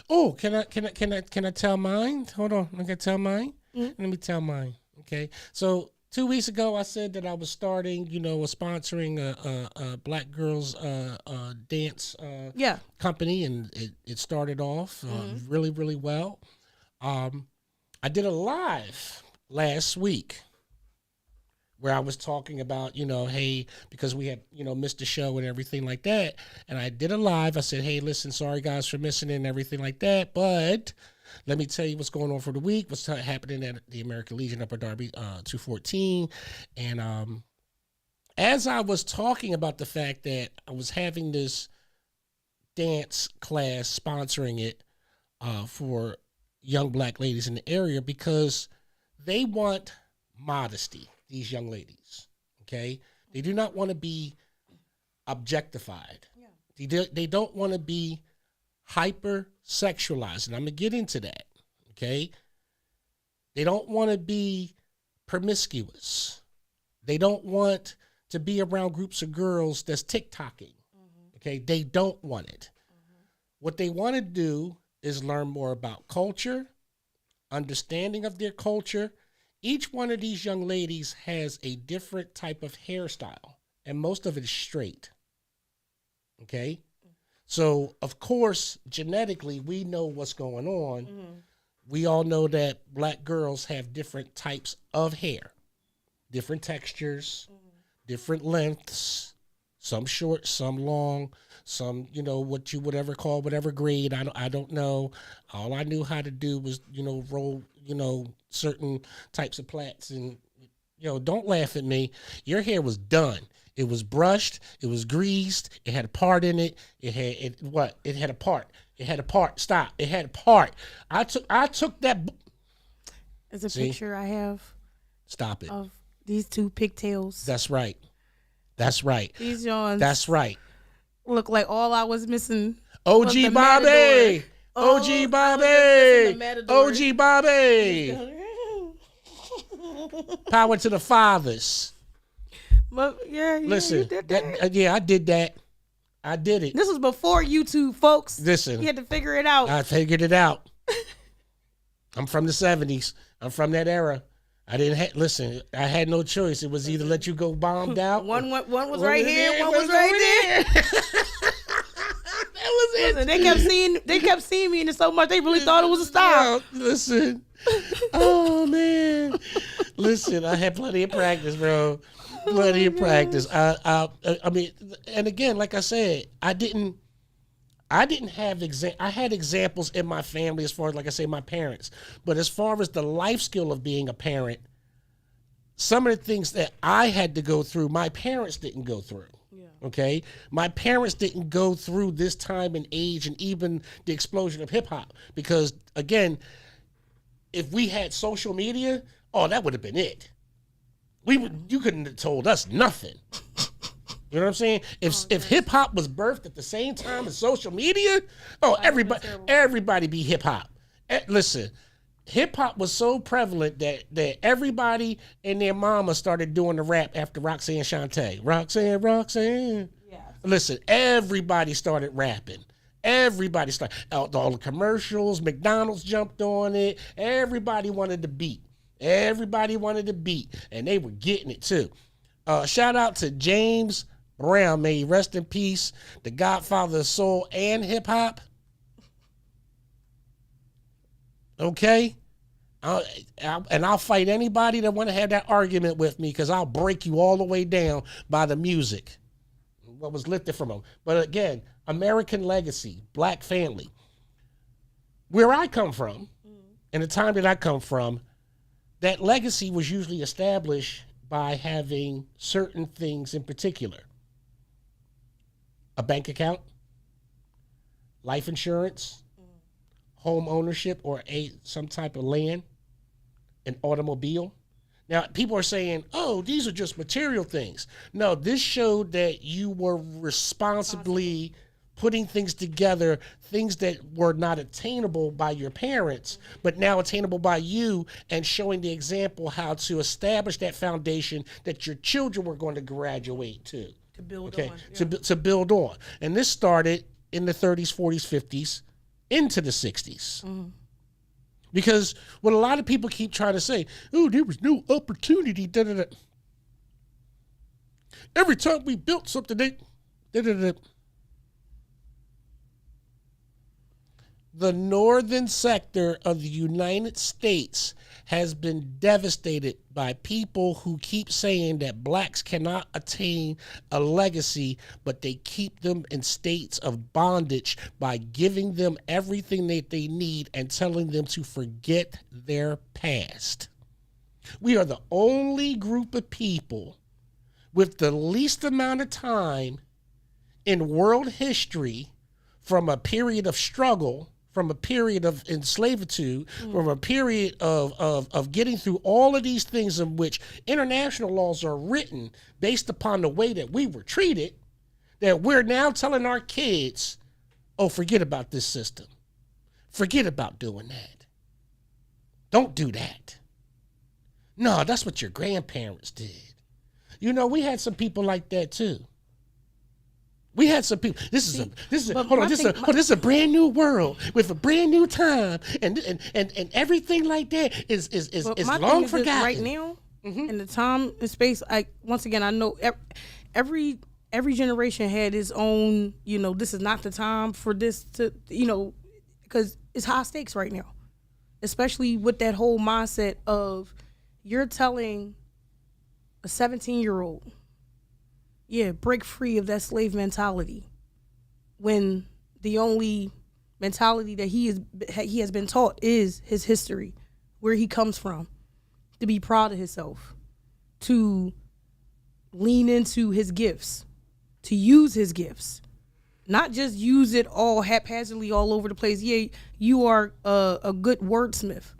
Oh, can I tell mine? Hold on, I can tell mine. Let me tell mine. Okay, so 2 weeks ago I said that I was starting, sponsoring a black girls dance company, and it started off really, really well. I did a live last week where I was talking about, hey, because we had, missed the show and everything like that. And I did a live. I said, hey, listen, sorry guys for missing it and everything like that. But let me tell you what's going on for the week, what's happening at the American Legion Upper Darby 214. And as I was talking about the fact that I was having this dance class, sponsoring it for young black ladies in the area, because they want modesty. These young ladies, okay? They do not want to be objectified. Yeah. They don't want to be hyper-sexualized, and I'm going to get into that, okay? They don't want to be promiscuous. They don't want to be around groups of girls that's TikToking, okay? They don't want it. What they want to do is learn more about culture, understanding of their culture. Each one of these young ladies has a different type of hairstyle, and most of it is straight. Okay? So, of course, genetically, we know what's going on. We all know that black girls have different types of hair, different textures, different lengths, some short, some long, some, what you would ever call whatever grade. I don't know. All I knew how to do was, roll, certain types of plaits. And, don't laugh at me. Your hair was done. It was brushed. It was greased. It had a part in it. It had a part. It had a part. Stop. It had a part. I took that. There's a picture I have. Stop it. Of these two pigtails. That's right. These Johns. That's right. Look like all I was missing. OG Bobby. OG Bobby. OG Bobby. Power to the fathers. But yeah, Listen, you did that. I did that. I did it. This was before YouTube, folks. Listen, you had to figure it out. I figured it out. I'm from the 70s. I'm from that era. I didn't listen. I had no choice. It was either let you go bombed out. One was right here. One was right there. That was it. Listen, they kept seeing me in it so much they really thought it was a style. Listen. Oh man. Listen, I had plenty of practice, bro. Plenty of practice. I mean, and again, like I said, I didn't have I had examples in my family as far as, like I say, my parents. But as far as the life skill of being a parent, some of the things that I had to go through, my parents didn't go through. Okay, my parents didn't go through this time and age, and even the explosion of hip hop. Because again, if we had social media, oh, that would have been it. You couldn't have told us nothing. You know what I'm saying? If hip hop was birthed at the same time as social media, everybody be hip hop. Listen, hip hop was so prevalent that everybody and their mama started doing the rap after Roxanne Shante. Roxanne. Yeah. Listen, everybody started rapping. Everybody started. All the commercials, McDonald's jumped on it. Everybody wanted the beat. And they were getting it too. Shout out to James Brown, may he rest in peace, the godfather of soul and hip hop. Okay, and I'll fight anybody that want to have that argument with me, because I'll break you all the way down by the music, what was lifted from them. But again, American legacy, black family. Where I come from, in the time that I come from, that legacy was usually established by having certain things in particular: a bank account, life insurance, home ownership or some type of land, an automobile. Now, people are saying, oh, these are just material things. No, this showed that you were responsibly putting things together, things that were not attainable by your parents, but now attainable by you, and showing the example how to establish that foundation that your children were going to graduate to. To build on. Yeah. To build on. And this started in the 30s, 40s, 50s, into the 60s. Mm-hmm. Because what a lot of people keep trying to say, oh, there was no opportunity. Every time we built something, the northern sector of the United States has been devastated by people who keep saying that blacks cannot attain a legacy, but they keep them in states of bondage by giving them everything that they need and telling them to forget their past. We are the only group of people with the least amount of time in world history, from a period of struggle, from a period of enslavitude, from a period of getting through all of these things in which international laws are written based upon the way that we were treated, that we're now telling our kids, oh, forget about this system. Forget about doing that. Don't do that. No, that's what your grandparents did. You know, we had some people like that too. We had some people. This is a brand new world with a brand new time, and everything like that is long forgotten. Right now, in the time and space, once again, I know every generation had its own. You know, this is not the time for this to. You know, because it's high stakes right now, especially with that whole mindset of you're telling a 17-year-old. Yeah, break free of that slave mentality, when the only mentality that he has been taught is his history, where he comes from, to be proud of himself, to lean into his gifts, to use his gifts, not just use it all haphazardly all over the place. Yeah, you are a good wordsmith,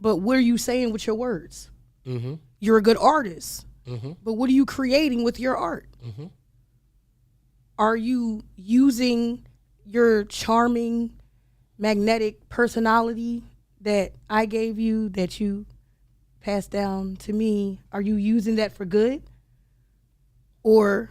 but what are you saying with your words? Mm-hmm. You're a good artist. Mm-hmm. But what are you creating with your art? Mm-hmm. Are you using your charming, magnetic personality that I gave you, that passed down to me, are you using that for good? Or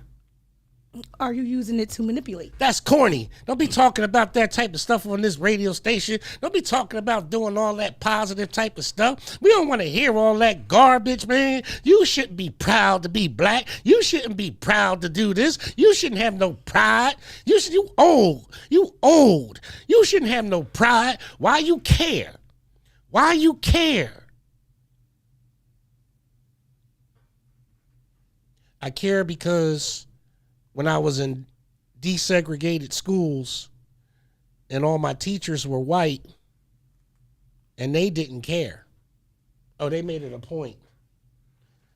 are you using it to manipulate? That's corny. Don't be talking about that type of stuff on this radio station. Don't be talking about doing all that positive type of stuff. We don't want to hear all that garbage, man. You shouldn't be proud to be black. You shouldn't be proud to do this. You shouldn't have no pride. You old. You old. You shouldn't have no pride. Why you care? Why you care? I care because when I was in desegregated schools and all my teachers were white and they didn't care. Oh, they made it a point.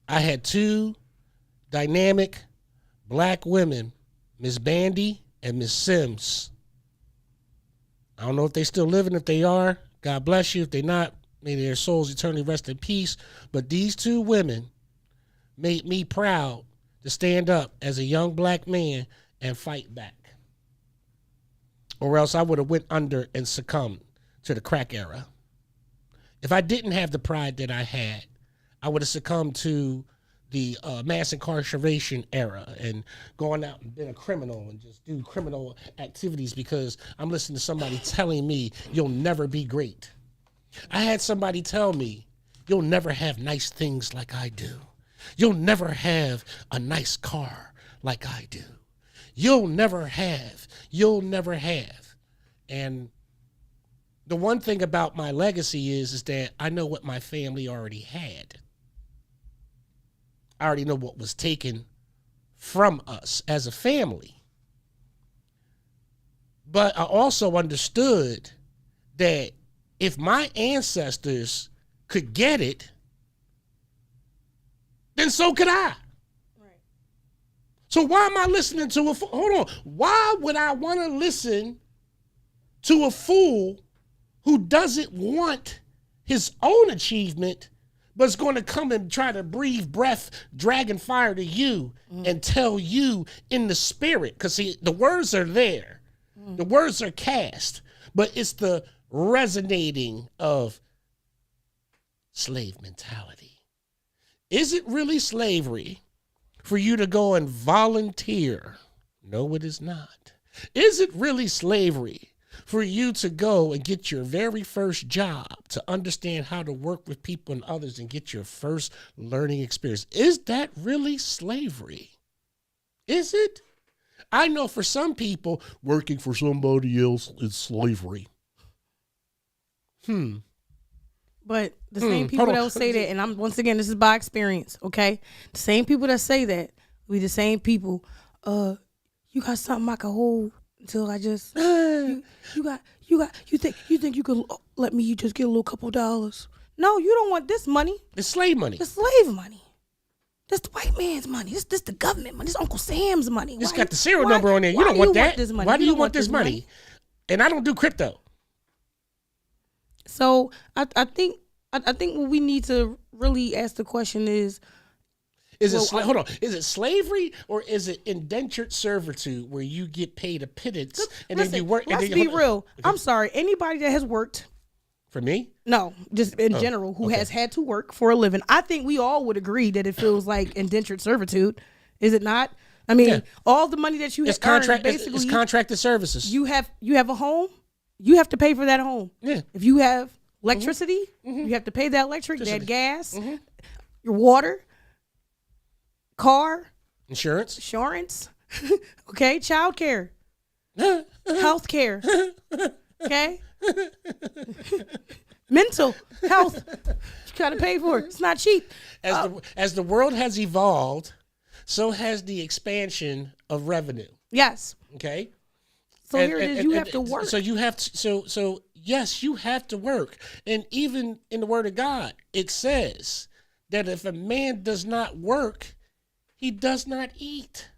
I had two dynamic black women, Miss Bandy and Miss Sims. I don't know if they still living. If they are, God bless you. If they're not, may their souls eternally rest in peace. But these two women made me proud to stand up as a young black man and fight back. Or else I would have went under and succumbed to the crack era. If I didn't have the pride that I had, I would have succumbed to the mass incarceration era and going out and been a criminal and just do criminal activities because I'm listening to somebody telling me you'll never be great. I had somebody tell me, you'll never have nice things like I do. You'll never have a nice car like I do. You'll never have. And the one thing about my legacy is that I know what my family already had. I already know what was taken from us as a family. But I also understood that if my ancestors could get it, then so could I. Right. So why am I listening to hold on. Why would I want to listen to a fool who doesn't want his own achievement, but is going to come and try to breathe breath, dragon fire to you and tell you in the spirit? Because see, the words are there. The words are cast, but it's the resonating of slave mentality. Is it really slavery for you to go and volunteer? No, it is not. Is it really slavery for you to go and get your very first job, to understand how to work with people and others and get your first learning experience? Is that really slavery? Is it? I know for some people, working for somebody else is slavery. But the same people that will say that, and once again, this is by experience, okay? The same people that say that be the same people. You got something I can hold until I just you think you could let me just get a little couple dollars? No, you don't want this money. It's slave money. It's slave money. This the white man's money. This the government money. This Uncle Sam's money. It's got the serial number on there. You don't want that. This money? Why do you want this money? And I don't do crypto. So I think what we need to really ask the question is hold on, is it slavery or is it indentured servitude where you get paid a pittance and then you work? Let's be real. Okay. I'm sorry. Anybody that has worked for me? No, just in general, who has had to work for a living. I think we all would agree that it feels like indentured servitude. Is it not? I mean, all the money that you have earned, basically, it's contracted services. You have a home. You have to pay for that home. Yeah. If you have electricity, you have to pay that that gas, your water, car, insurance, okay, child care, health care, okay, mental health. You gotta pay for it. It's not cheap. As the world has evolved, so has the expansion of revenue. Yes. Okay. So here it is. You have to work. So you have to. So yes, you have to work. And even in the Word of God, it says that if a man does not work, he does not eat.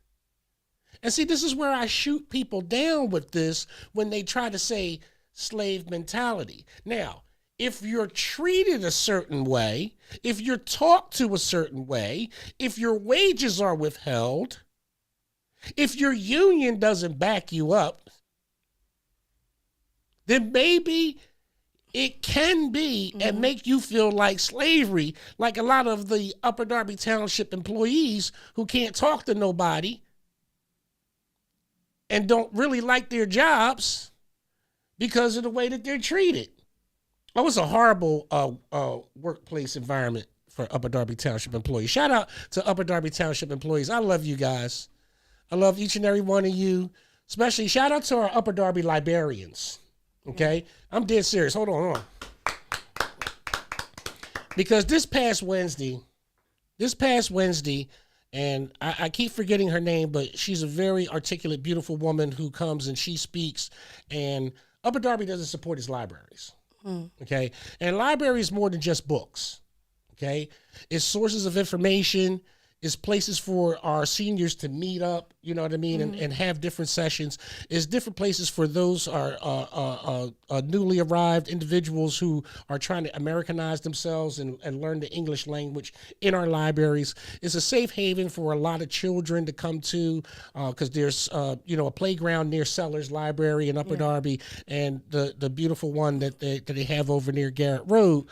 And see, this is where I shoot people down with this when they try to say slave mentality. Now, if you're treated a certain way, if you're talked to a certain way, if your wages are withheld, if your union doesn't back you up, then maybe it can be and make you feel like slavery, like a lot of the Upper Darby Township employees who can't talk to nobody and don't really like their jobs because of the way that they're treated. Oh, it's a horrible workplace environment for Upper Darby Township employees. Shout out to Upper Darby Township employees. I love you guys. I love each and every one of you. Especially shout out to our Upper Darby librarians. Okay? I'm dead serious. Hold on. Because this past Wednesday, and I keep forgetting her name, but she's a very articulate, beautiful woman who comes and she speaks, and Upper Darby doesn't support its libraries. Okay? And libraries more than just books. Okay? It's sources of information. It's places for our seniors to meet up, you know what I mean, and have different sessions. It's different places for those newly arrived individuals who are trying to Americanize themselves and learn the English language in our libraries. It's a safe haven for a lot of children to come to because there's, a playground near Sellers Library in Upper Darby and the beautiful one that they have over near Garrett Road.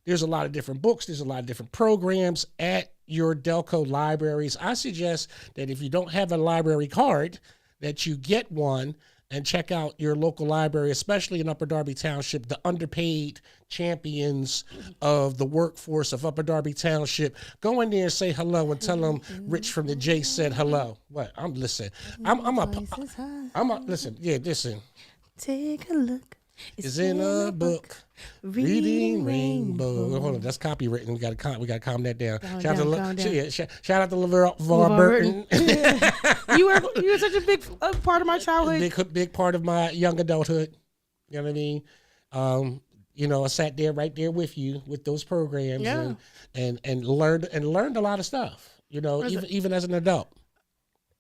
There's a lot of different books. There's a lot of different programs at your Delco libraries. I suggest that if you don't have a library card, that you get one and check out your local library, especially in Upper Darby Township, the underpaid champions of the workforce of Upper Darby Township. Go in there and say hello and tell them Rich from the J said hello. What? Listen. Listen. Yeah, listen. Take a look. It's in a book, reading Rainbow. Hold on, that's copywritten. We got to calm that down. Shout out to LeVar Burton. You were such a big part of my childhood. Big part of my young adulthood. You know what I mean? I sat there right there with you with those programs and learned a lot of stuff. Even as an adult.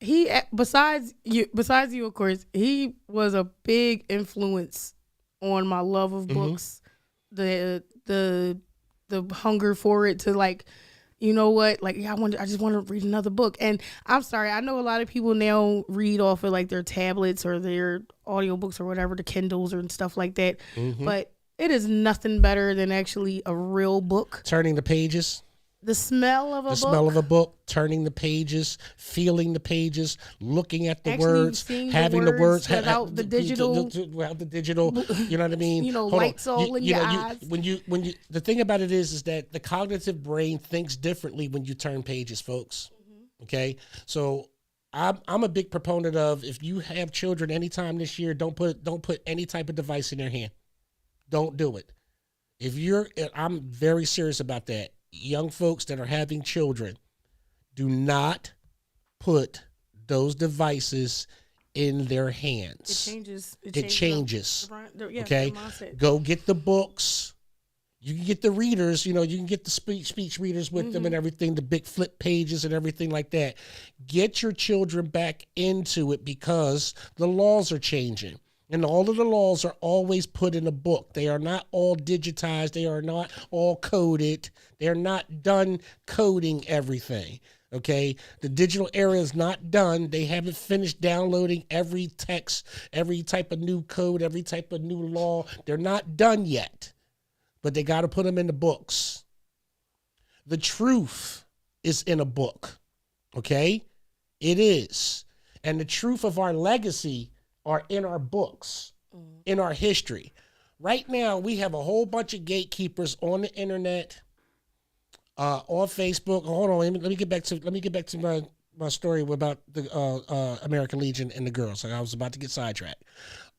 He besides you, of course, he was a big influence on my love of books, the hunger for it to I just want to read another book. And I'm sorry, I know a lot of people now read off of their tablets or their audiobooks or whatever, the Kindles and stuff like that. But it is nothing better than actually a real book. Turning the pages. The smell of a book. The smell of a book, turning the pages, feeling the pages, looking at the words, having the words without the digital. Without the digital, you know what I mean? Lights all in your eyes. When you, the thing about it is that the cognitive brain thinks differently when you turn pages, folks. Okay? So I'm a big proponent of, if you have children anytime this year, don't put any type of device in their hand. Don't do it. I'm very serious about that. Young folks that are having children, do not put those devices in their hands. It changes. Okay? Go get the books. You can get the readers, you can get the speech readers with them and everything, the big flip pages and everything like that. Get your children back into it because the laws are changing. And all of the laws are always put in a book. They are not all digitized. They are not all coded. They're not done coding everything. Okay? The digital era is not done. They haven't finished downloading every text, every type of new code, every type of new law. They're not done yet. But they got to put them in the books. The truth is in a book. Okay? It is. And the truth of our legacy are in our books, in our history. Right now, we have a whole bunch of gatekeepers on the internet, on Facebook. Hold on, let me get back to my story about the American Legion and the girls. I was about to get sidetracked.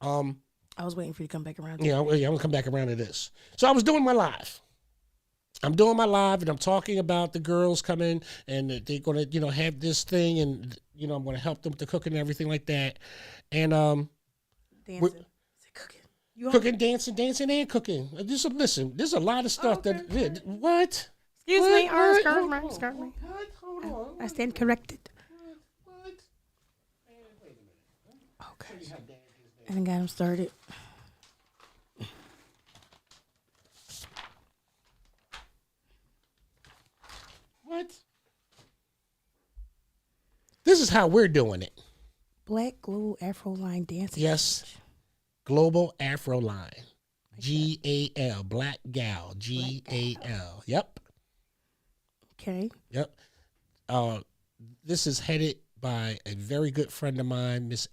I was waiting for you to come back around. I'm gonna come back around to this. So I was doing my live. I'm doing my live and I'm talking about the girls coming and they're going to, have this thing and, I'm going to help them to cooking and everything like that. And, dancing. Cooking, dancing and cooking. Listen, there's a lot of stuff what? Excuse me. Excuse me. Hold on. I stand corrected. What? Okay. And I got him started. What? This is how we're doing it. Black Global Afro Line Dancing. Yes. Global Afro Line. G-A-L, Black Gal, G-A-L. Yep. Okay. Yep. This is headed by a very good friend of mine, Miss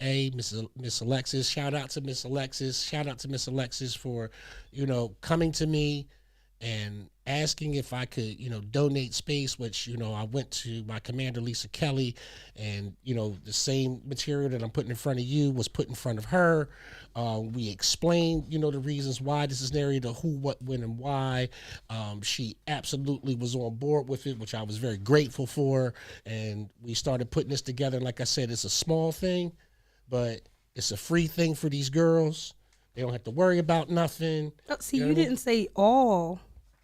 Alexis. Shout out to Miss Alexis. Shout out to Miss Alexis for, coming to me and asking if I could, donate space, which, I went to my commander, Lisa Kelly, and, the same material that I'm putting in front of you was put in front of her. We explained, the reasons why this is an area, the who, what, when, and why. She absolutely was on board with it, which I was very grateful for. And we started putting this together. And like I said, it's a small thing, but it's a free thing for these girls. They don't have to worry about nothing. Oh, see, you didn't say all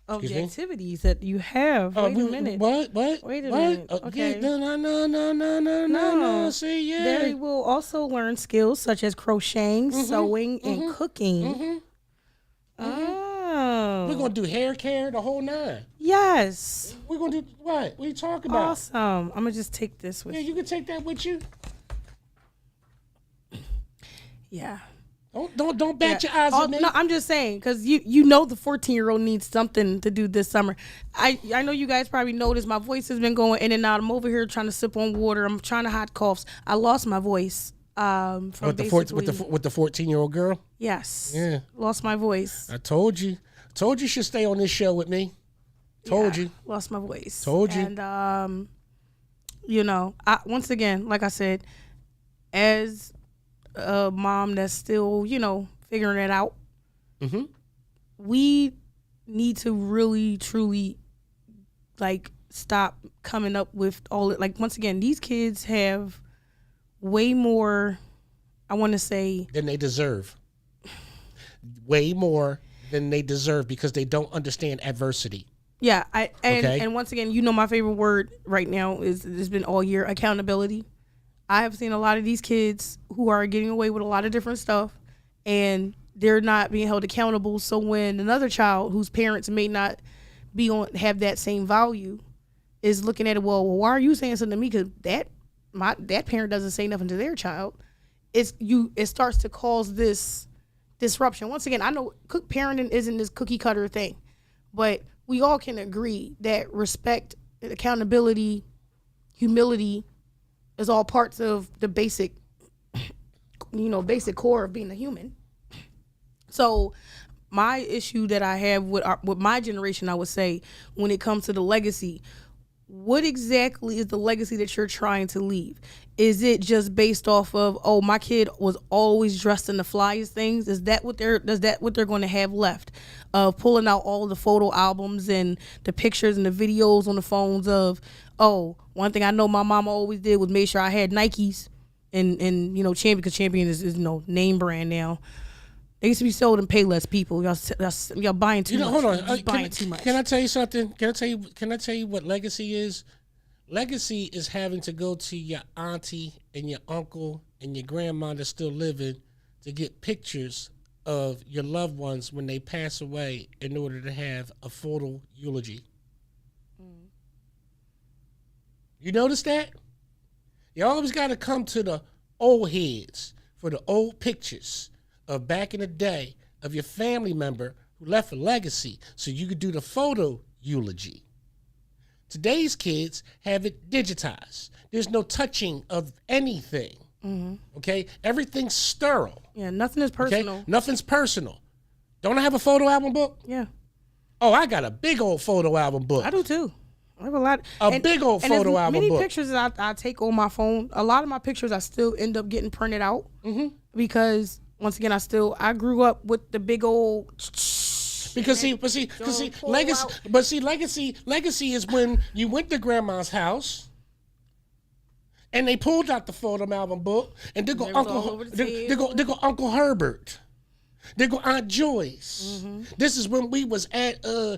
of the activities that you have. Wait a minute. What? Wait a minute. Okay. Yeah, no. See, yeah. They will also learn skills such as crocheting, sewing, and cooking. Oh. We're going to do hair care, the whole nine. Yes. We're going to do what? What are you talking about? Awesome. I'm going to just take this with you. Yeah, you can take that with you. Yeah. Don't bat your eyes at me. No, I'm just saying, because you know the 14-year-old needs something to do this summer. I know you guys probably noticed my voice has been going in and out. I'm over here trying to sip on water. I'm trying to hot coughs. I lost my voice from with the 14-year-old girl. Yes. Yeah. Lost my voice. I told you. You should stay on this show with me. Told you. Lost my voice. Told you. And once again, like I said, as a mom that's still, figuring it out. Mm-hmm. We need to really, truly, stop coming up with all it. Once again, these kids have way more, I want to say, than they deserve. Way more than they deserve because they don't understand adversity. Yeah, and once again, my favorite word right now has been all year, accountability. I have seen a lot of these kids who are getting away with a lot of different stuff, and they're not being held accountable. So when another child whose parents may not have that same value is looking at it, well, why are you saying something to me? Because that parent doesn't say nothing to their child. It starts to cause this disruption. Once again, I know parenting isn't this cookie cutter thing, but we all can agree that respect, accountability, humility is all parts of the basic core of being a human. So my issue that I have with my generation, I would say, when it comes to the legacy, what exactly is the legacy that you're trying to leave? Is it just based off of, oh, my kid was always dressed in the flyest things? Is that what they're going to have left? Of pulling out all the photo albums and the pictures and the videos on the phones of, oh, one thing I know my mama always did was make sure I had Nikes and Champion, because Champion is name brand now. They used to be sold in Payless people. Y'all buying too much. Hold on. Buying too much. Can I tell you something? Can I tell you what legacy is? Legacy is having to go to your auntie and your uncle and your grandma that's still living to get pictures of your loved ones when they pass away in order to have a photo eulogy. You notice that? You always got to come to the old heads for the old pictures of back in the day of your family member who left a legacy so you could do the photo eulogy. Today's kids have it digitized. There's no touching of anything. Mm-hmm. Okay? Everything's sterile. Yeah, nothing is personal. Okay? Nothing's personal. Don't I have a photo album book? Yeah. Oh, I got a big old photo album book. I do too. I have a lot. Big old photo album book. Many pictures that I take on my phone. A lot of my pictures I still end up getting printed out because once again I grew up with the big old. Legacy is when you went to grandma's house and they pulled out the photo album book and they go Uncle Herbert. They go Aunt Joyce. Mm-hmm. This is when we was at the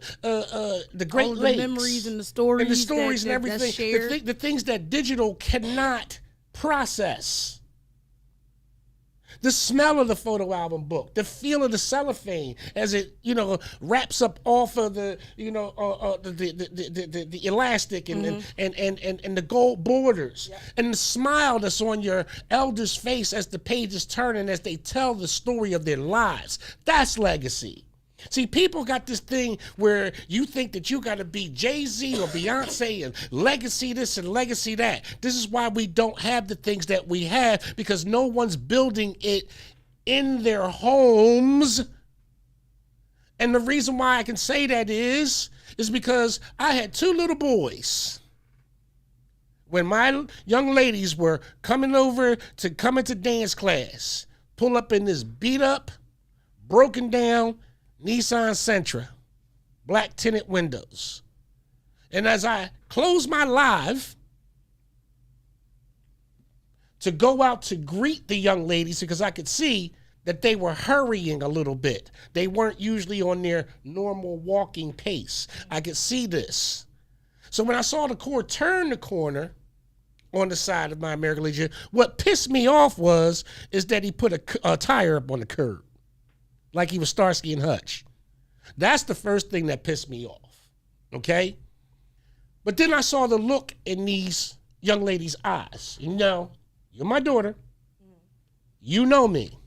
Great Lakes. The memories and the stories. And everything. The things that digital cannot process. The smell of the photo album book, the feel of the cellophane as it, wraps up off of the, the elastic and the gold borders, and the smile that's on your elder's face as the pages turn and as they tell the story of their lives. That's legacy. See, people got this thing where you think that you got to be Jay-Z or Beyonce and legacy this and legacy that. This is why we don't have the things that we have, because no one's building it in their homes. And the reason why I can say that is because I had 2 little boys. When my young ladies were coming into dance class, pull up in this beat up, broken down Nissan Sentra, black tinted windows. And as I close my live to go out to greet the young ladies, because I could see that they were hurrying a little bit. They weren't usually on their normal walking pace. I could see this. So when I saw the core turn the corner on the side of my American Legion, what pissed me off is that he put a tire up on the curb, like he was Starsky and Hutch. That's the first thing that pissed me off, okay? But then I saw the look in these young ladies' eyes. You know, you're my daughter. You know me.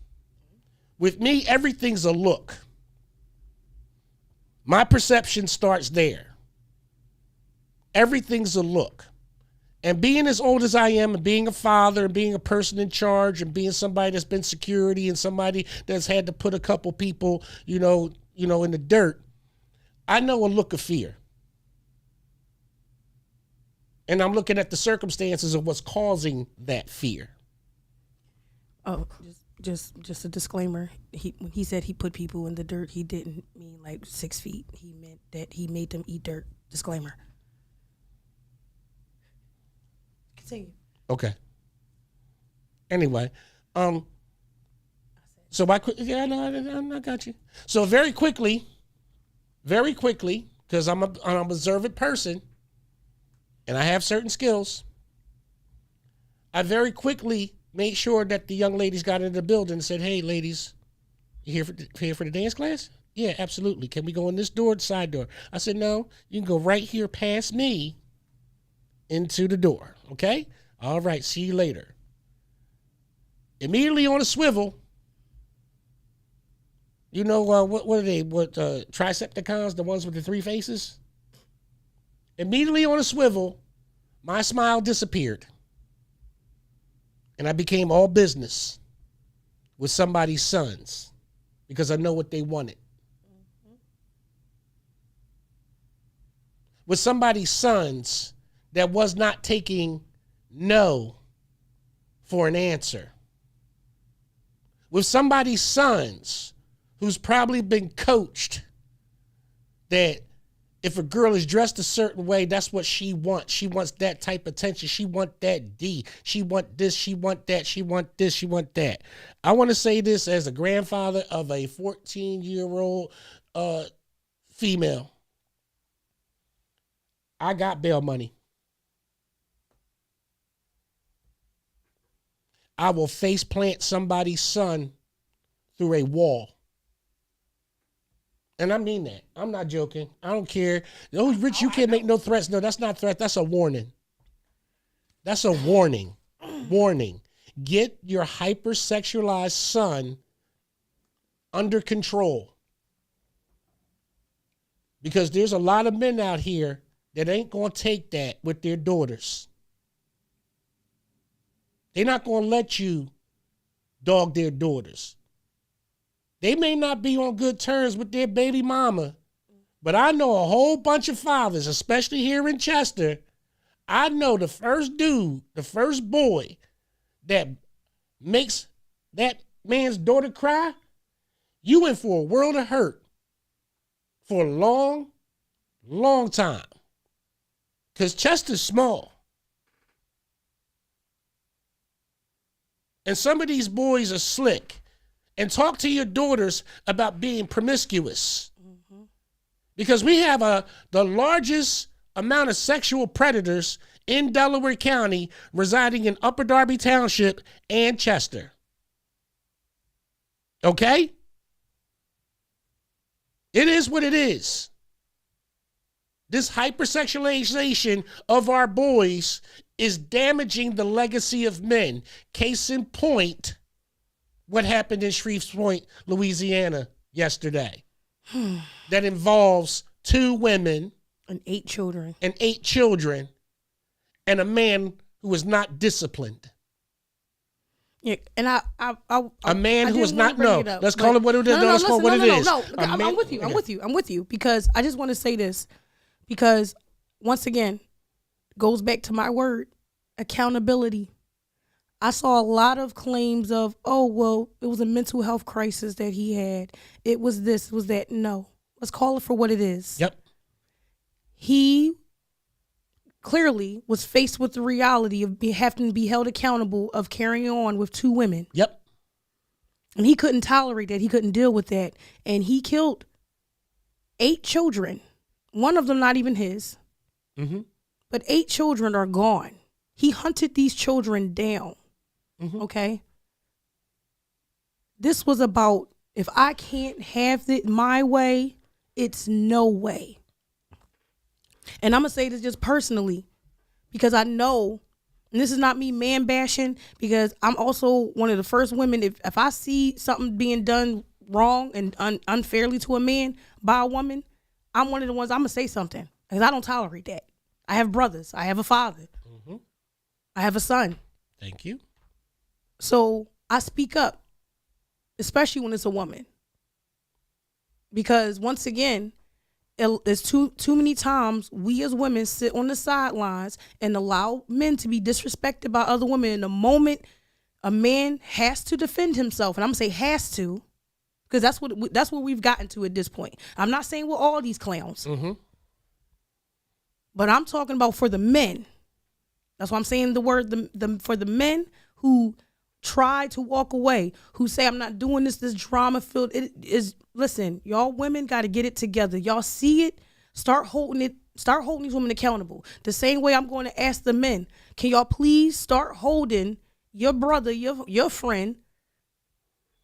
With me, everything's a look. My perception starts there. Everything's a look. And being as old as I am, and being a father, and being a person in charge, and being somebody that's been security, and somebody that's had to put a couple people, in the dirt, I know a look of fear. And I'm looking at the circumstances of what's causing that fear. Oh, just a disclaimer. When he said he put people in the dirt, he didn't mean like 6 feet. He meant that he made them eat dirt. Disclaimer. Continue. Okay. Anyway, so I got you. So very quickly, because I'm an observant person, and I have certain skills, I very quickly made sure that the young ladies got into the building and said, "Hey, ladies, you here for the dance class?" "Yeah, absolutely. Can we go in this door, the side door?" I said, "No, you can go right here past me into the door, okay? All right, see you later." Immediately on a swivel, what are they? Tricepticons, the ones with the 3 faces? Immediately on a swivel, my smile disappeared. And I became all business with somebody's sons because I know what they wanted. Mm-hmm. With somebody's sons that was not taking no for an answer. With somebody's sons who's probably been coached that if a girl is dressed a certain way, that's what she wants. She wants that type of attention. She want that D. She want this. She want that. She want this. She want that. I want to say this as a grandfather of a 14-year-old female. I got bail money. I will face plant somebody's son through a wall. And I mean that. I'm not joking. I don't care. Oh, Rich, you can't make no threats. No, that's not a threat. That's a warning. That's a warning. Warning. Get your hypersexualized son under control. Because there's a lot of men out here that ain't going to take that with their daughters. They're not going to let you dog their daughters. They may not be on good terms with their baby mama, but I know a whole bunch of fathers, especially here in Chester. I know the first dude, the first boy that makes that man's daughter cry, you in for a world of hurt for a long, long time. Because Chester's small. And some of these boys are slick. And talk to your daughters about being promiscuous. Mm-hmm. Because we have the largest amount of sexual predators in Delaware County residing in Upper Darby Township and Chester. Okay? It is what it is. This hypersexualization of our boys is damaging the legacy of men. Case in point, what happened in Shreveport, Louisiana yesterday. that involves 2 women And 8 children. and 8 children and a man who is not disciplined. Yeah, and A man who is not, no. Let's call it what it is. Let's call it what it is. No. I'm with you. I'm with you because I just want to say this because once again, goes back to my word, accountability. I saw a lot of claims of, oh, well, it was a mental health crisis that he had. It was this, it was that. No, let's call it for what it is. Yep. He clearly was faced with the reality of having to be held accountable of carrying on with 2 women. Yep. And he couldn't tolerate that. He couldn't deal with that. And he killed 8 children. One of them not even his. Mm-hmm. But 8 children are gone. He hunted these children down. Mm-hmm. Okay? This was about, if I can't have it my way, it's no way. And I'm going to say this just personally, because I know, and this is not me man bashing, because I'm also one of the first women, if I see something being done wrong and unfairly to a man by a woman, I'm one of the ones, I'm going to say something, because I don't tolerate that. I have brothers. I have a father. Mm-hmm. I have a son. Thank you. So I speak up, especially when it's a woman. Because once again, there's too many times we as women sit on the sidelines and allow men to be disrespected by other women. In the moment a man has to defend himself, and I'm gonna say has to, because that's what we've gotten to at this point. I'm not saying we're all these clowns, Mm-hmm. but I'm talking about for the men. That's why I'm saying the word for the men who try to walk away, who say I'm not doing this drama filled. It is, listen, y'all women got to get it together. Y'all see it, start holding these women accountable. The same way I'm going to ask the men, can y'all please start holding your brother, your friend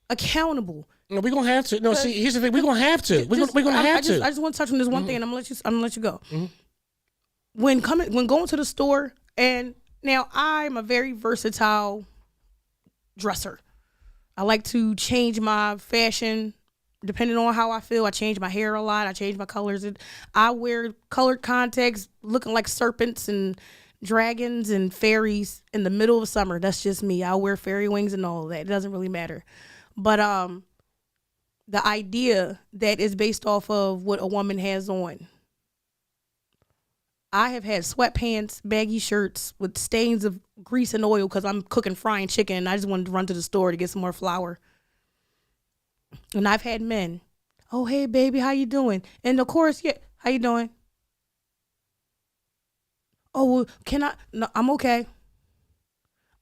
accountable? No, we're gonna have to. No, see, here's the thing. We're gonna have to. We're gonna have to. I just want to touch on this one thing, and I'm gonna let you go. Mm-hmm. When going to the store, and now I'm a very versatile dresser. I like to change my fashion depending on how I feel. I change my hair a lot. I change my colors. I wear colored contacts looking like serpents and dragons and fairies in the middle of summer. That's just me. I wear fairy wings and all of that. It doesn't really matter. But the idea that is based off of what a woman has on. I have had sweatpants, baggy shirts with stains of grease and oil because I'm cooking frying chicken and I just wanted to run to the store to get some more flour. And I've had men, oh, hey, baby, how you doing? And of course, yeah, how you doing? Oh, well, can I? No, I'm okay.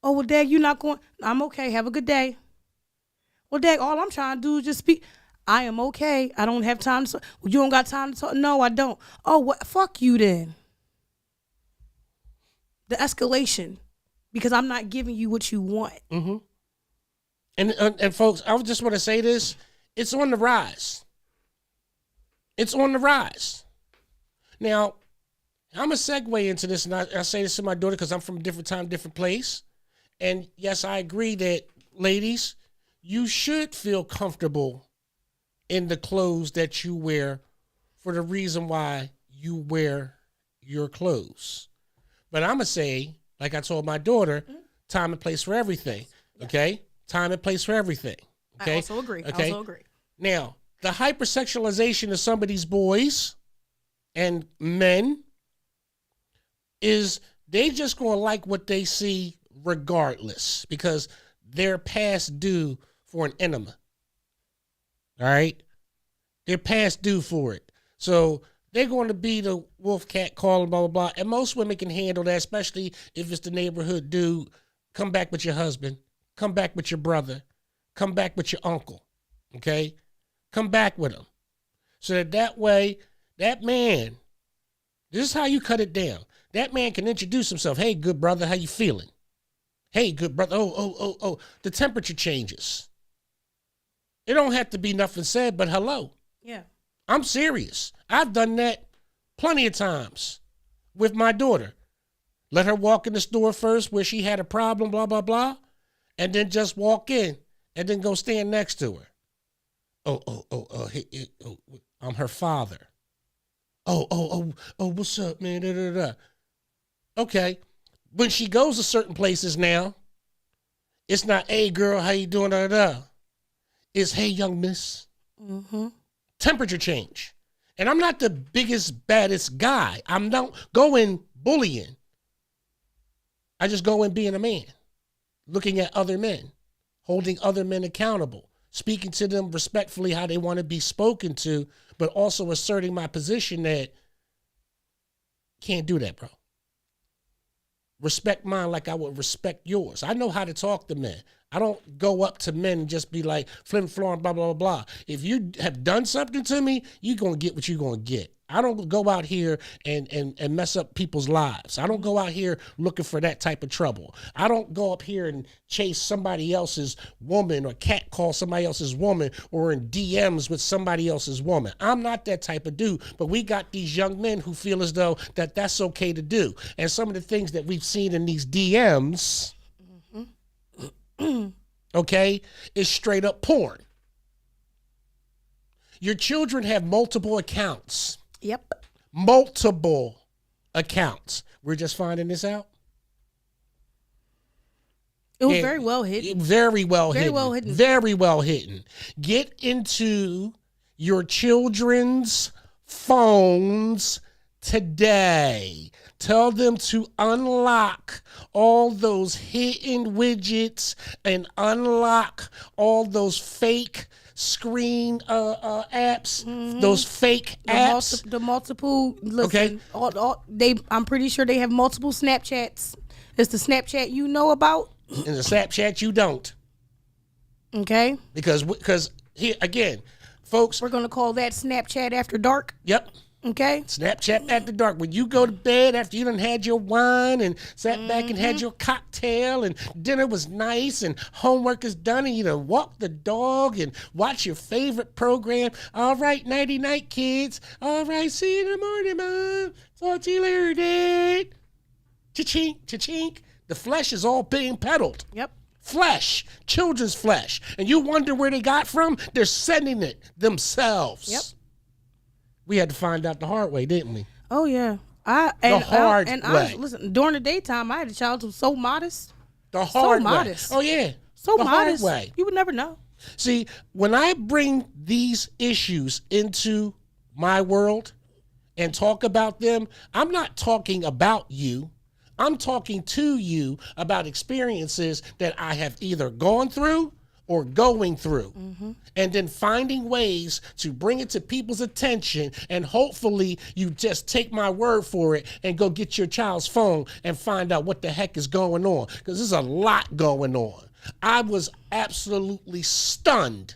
Oh, well, Dad, you're not going? I'm okay. Have a good day. Well, Dad, all I'm trying to do is just speak. I am okay. I don't have time to talk. Well, you don't got time to talk? No, I don't. Oh, what? Fuck you then. The escalation, because I'm not giving you what you want. Mm-hmm. And folks, I just want to say this: it's on the rise. It's on the rise. Now, I'm gonna segue into this, and I say this to my daughter because I'm from a different time, different place. And yes, I agree that, ladies, you should feel comfortable in the clothes that you wear for the reason why you wear your clothes. But I'm going to say, like I told my daughter, time and place for everything. Okay? Time and place for everything. Okay? I also agree. Okay? I also agree. Now, the hypersexualization of some of these boys and men is they just going to like what they see regardless because they're past due for an enema. All right? They're past due for it. So they're going to be the wolf cat calling, blah, blah, blah. And most women can handle that, especially if it's the neighborhood dude. Come back with your husband. Come back with your brother. Come back with your uncle. Okay? Come back with him. So that way, that man, this is how you cut it down. That man can introduce himself. Hey, good brother, how you feeling? Hey, good brother. Oh. The temperature changes. It don't have to be nothing said, but hello. Yeah. I'm serious. I've done that plenty of times with my daughter. Let her walk in the store first where she had a problem, blah, blah, blah, and then just walk in and then go stand next to her. I'm her father. Oh, what's up, man? Da, da, da. Okay. When she goes to certain places now, it's not, hey, girl, how you doing? Da, da, da. It's, hey, young miss. Mm-hmm. Temperature change. And I'm not the biggest, baddest guy. I'm not going bullying. I just go in being a man, looking at other men, holding other men accountable, speaking to them respectfully how they want to be spoken to, but also asserting my position that can't do that, bro. Respect mine like I would respect yours. I know how to talk to men. I don't go up to men and just be like, flim flom, blah, blah, blah, blah. If you have done something to me, you're going to get what you're going to get. I don't go out here and mess up people's lives. I don't go out here looking for that type of trouble. I don't go up here and chase somebody else's woman or catcall somebody else's woman or in DMs with somebody else's woman. I'm not that type of dude, but we got these young men who feel as though that that's okay to do. And some of the things that we've seen in these DMs, okay, is straight up porn. Your children have multiple accounts. Yep. Multiple accounts. We're just finding this out. It was very well hidden. Very well hidden. Well hidden. Very well hidden. Get into your children's phones today. Tell them to unlock all those hidden widgets and unlock all those fake screen apps, those fake apps. The multiple, listen, okay. I'm pretty sure they have multiple Snapchats. It's the Snapchat you know about. And the Snapchat you don't. Okay. Because here, again, folks. We're going to call that Snapchat after dark. Yep. Okay. Snapchat after dark. When you go to bed after you done had your wine and sat back and had your cocktail and dinner was nice and homework is done and you done walk the dog and watch your favorite program. All right, nighty night, kids. All right, see you in the morning, Mom. Talk to you later, Dad. Cha-chink, cha-chink. The flesh is all being peddled. Yep. Flesh, children's flesh. And you wonder where they got from? They're sending it themselves. Yep. We had to find out the hard way, didn't we? Oh yeah, listen. During the daytime, I had a child who was so modest. The hard way. Modest. Oh yeah, so the modest. Hard way. You would never know. See, when I bring these issues into my world and talk about them, I'm not talking about you. I'm talking to you about experiences that I have either gone through or going through, and then finding ways to bring it to people's attention, and hopefully you just take my word for it and go get your child's phone and find out what the heck is going on, because there's a lot going on. I was absolutely stunned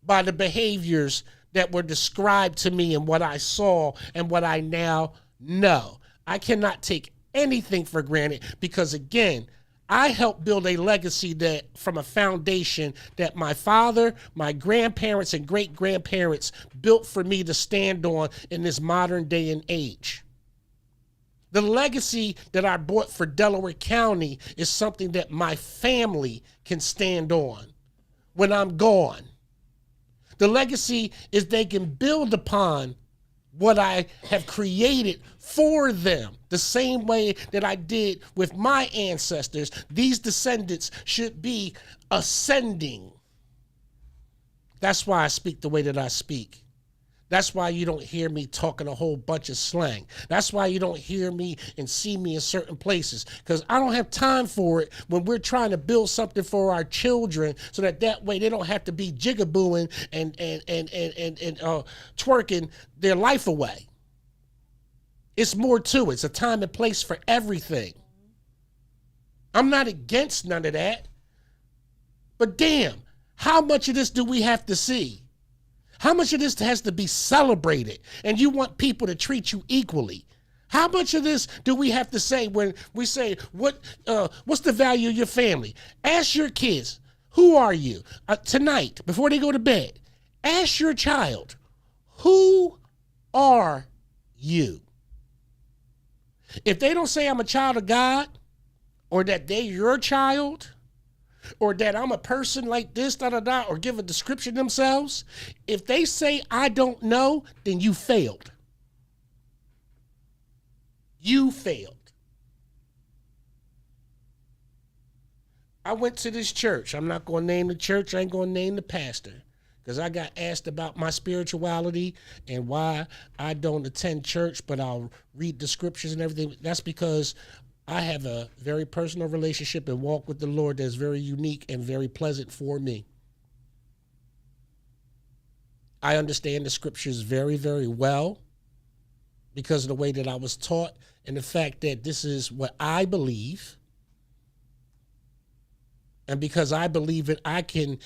by the behaviors that were described to me and what I saw and what I now know. I cannot take anything for granted because, again, I helped build a legacy that from a foundation that my father, my grandparents, and great-grandparents built for me to stand on in this modern day and age. The legacy that I bought for Delaware County is something that my family can stand on when I'm gone. The legacy is they can build upon what I have created for them, the same way that I did with my ancestors. These descendants should be ascending. That's why I speak the way that I speak. That's why you don't hear me talking a whole bunch of slang. That's why you don't hear me and see me in certain places, because I don't have time for it when we're trying to build something for our children so that way they don't have to be jigabooing and twerking their life away. It's more to it. It's a time and place for everything. I'm not against none of that. But damn, how much of this do we have to see? How much of this has to be celebrated and you want people to treat you equally? How much of this do we have to say when we say, what's the value of your family? Ask your kids, who are you? Tonight, before they go to bed, ask your child, who are you? If they don't say I'm a child of God or that they're your child, or that I'm a person like this, or give a description themselves, if they say I don't know, then you failed. You failed. I went to this church. I'm not going to name the church. I ain't going to name the pastor, because I got asked about my spirituality and why I don't attend church, but I'll read the scriptures and everything. That's because I have a very personal relationship and walk with the Lord that's very unique and very pleasant for me. I understand the scriptures very, very well because of the way that I was taught and the fact that this is what I believe. And because I believe it, I can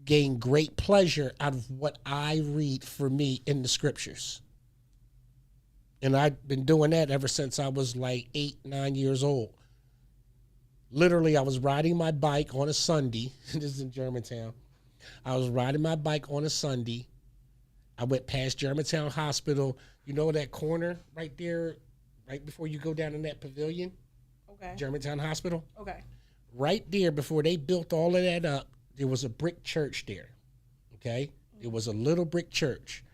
gain great pleasure out of what I read for me in the scriptures. And I've been doing that ever since I was like 8, 9 years old. Literally, I was riding my bike on a Sunday. This is in Germantown. I was riding my bike on a Sunday. I went past Germantown Hospital. You know that corner right there, right before you go down in that pavilion? Okay. Germantown Hospital? Okay. Right there, before they built all of that up, there was a brick church there, okay? It was a little brick church,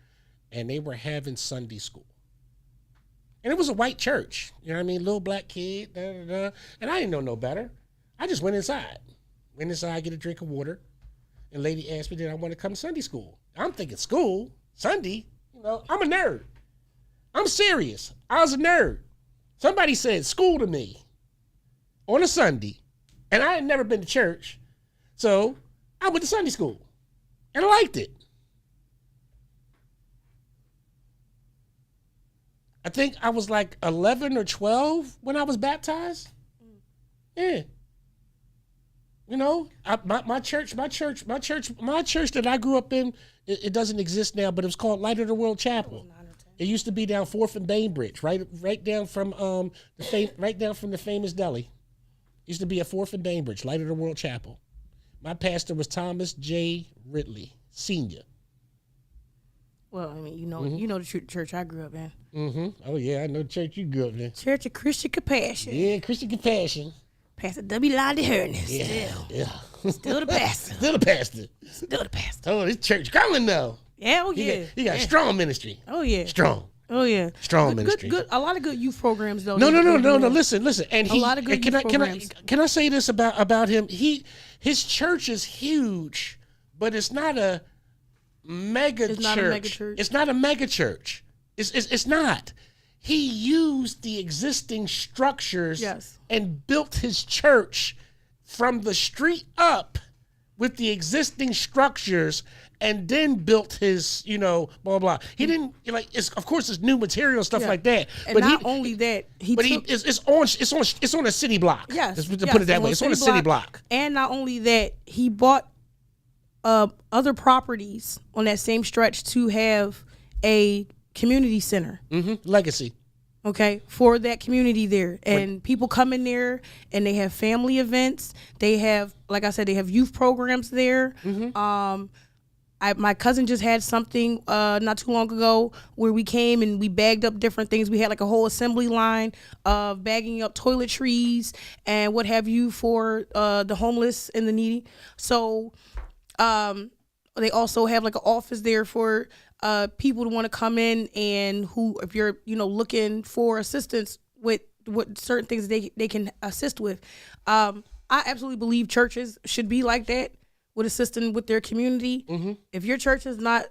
and they were having Sunday school. And it was a white church, you know what I mean? Little black kid, and I didn't know no better. I just went inside. Get a drink of water, and lady asked me, did I want to come to Sunday school? I'm thinking school, Sunday, I'm a nerd. I'm serious. I was a nerd. Somebody said school to me on a Sunday. And I had never been to church, so I went to Sunday school, and I liked it. I think I was like 11 or 12 when I was baptized. Yeah. My church that I grew up in, it doesn't exist now, but it was called Light of the World Chapel. It used to be down 4th and Bainbridge, right down from the famous deli. Used to be at 4th and Bainbridge, Light of the World Chapel. My pastor was Thomas J. Ridley, Sr. Well, I mean, you know the church I grew up in. Mm-hmm. Oh, yeah, I know the church you grew up in. Church of Christian Compassion. Yeah, Christian Compassion. Pastor W. Lonnie Hernus. Yeah. Still the pastor. Still the pastor. Still the pastor. Oh, this church growing though. Yeah, yeah. He got strong ministry. Oh, yeah. Strong. Oh yeah, strong ministry. Good, a lot of good youth programs though. No. Listen. And a lot of good youth programs. Can I say this about him? His church is huge, but it's not a mega church. Not a mega church. It's not a mega church. It's not. He used the existing structures and built his church from the street up with the existing structures. And then built his, blah, blah. He didn't, of course, it's new material, stuff like that. And but only that, it's on a city block. Yes. To put it that way. It's on a city block. And not only that, he bought other properties on that same stretch to have a community center. Mm-hmm. Legacy. Okay, for that community there. And people come in there and they have family events. They have, like I said, they have youth programs there. Mm-hmm. My cousin just had something not too long ago where we came and we bagged up different things. We had like a whole assembly line of bagging up toiletries and what have you for the homeless and the needy. So they also have like an office there for people to want to come in and who, if you're looking for assistance with what certain things they can assist with. I absolutely believe churches should be like that, with assisting with their community. Mm-hmm. If your church is not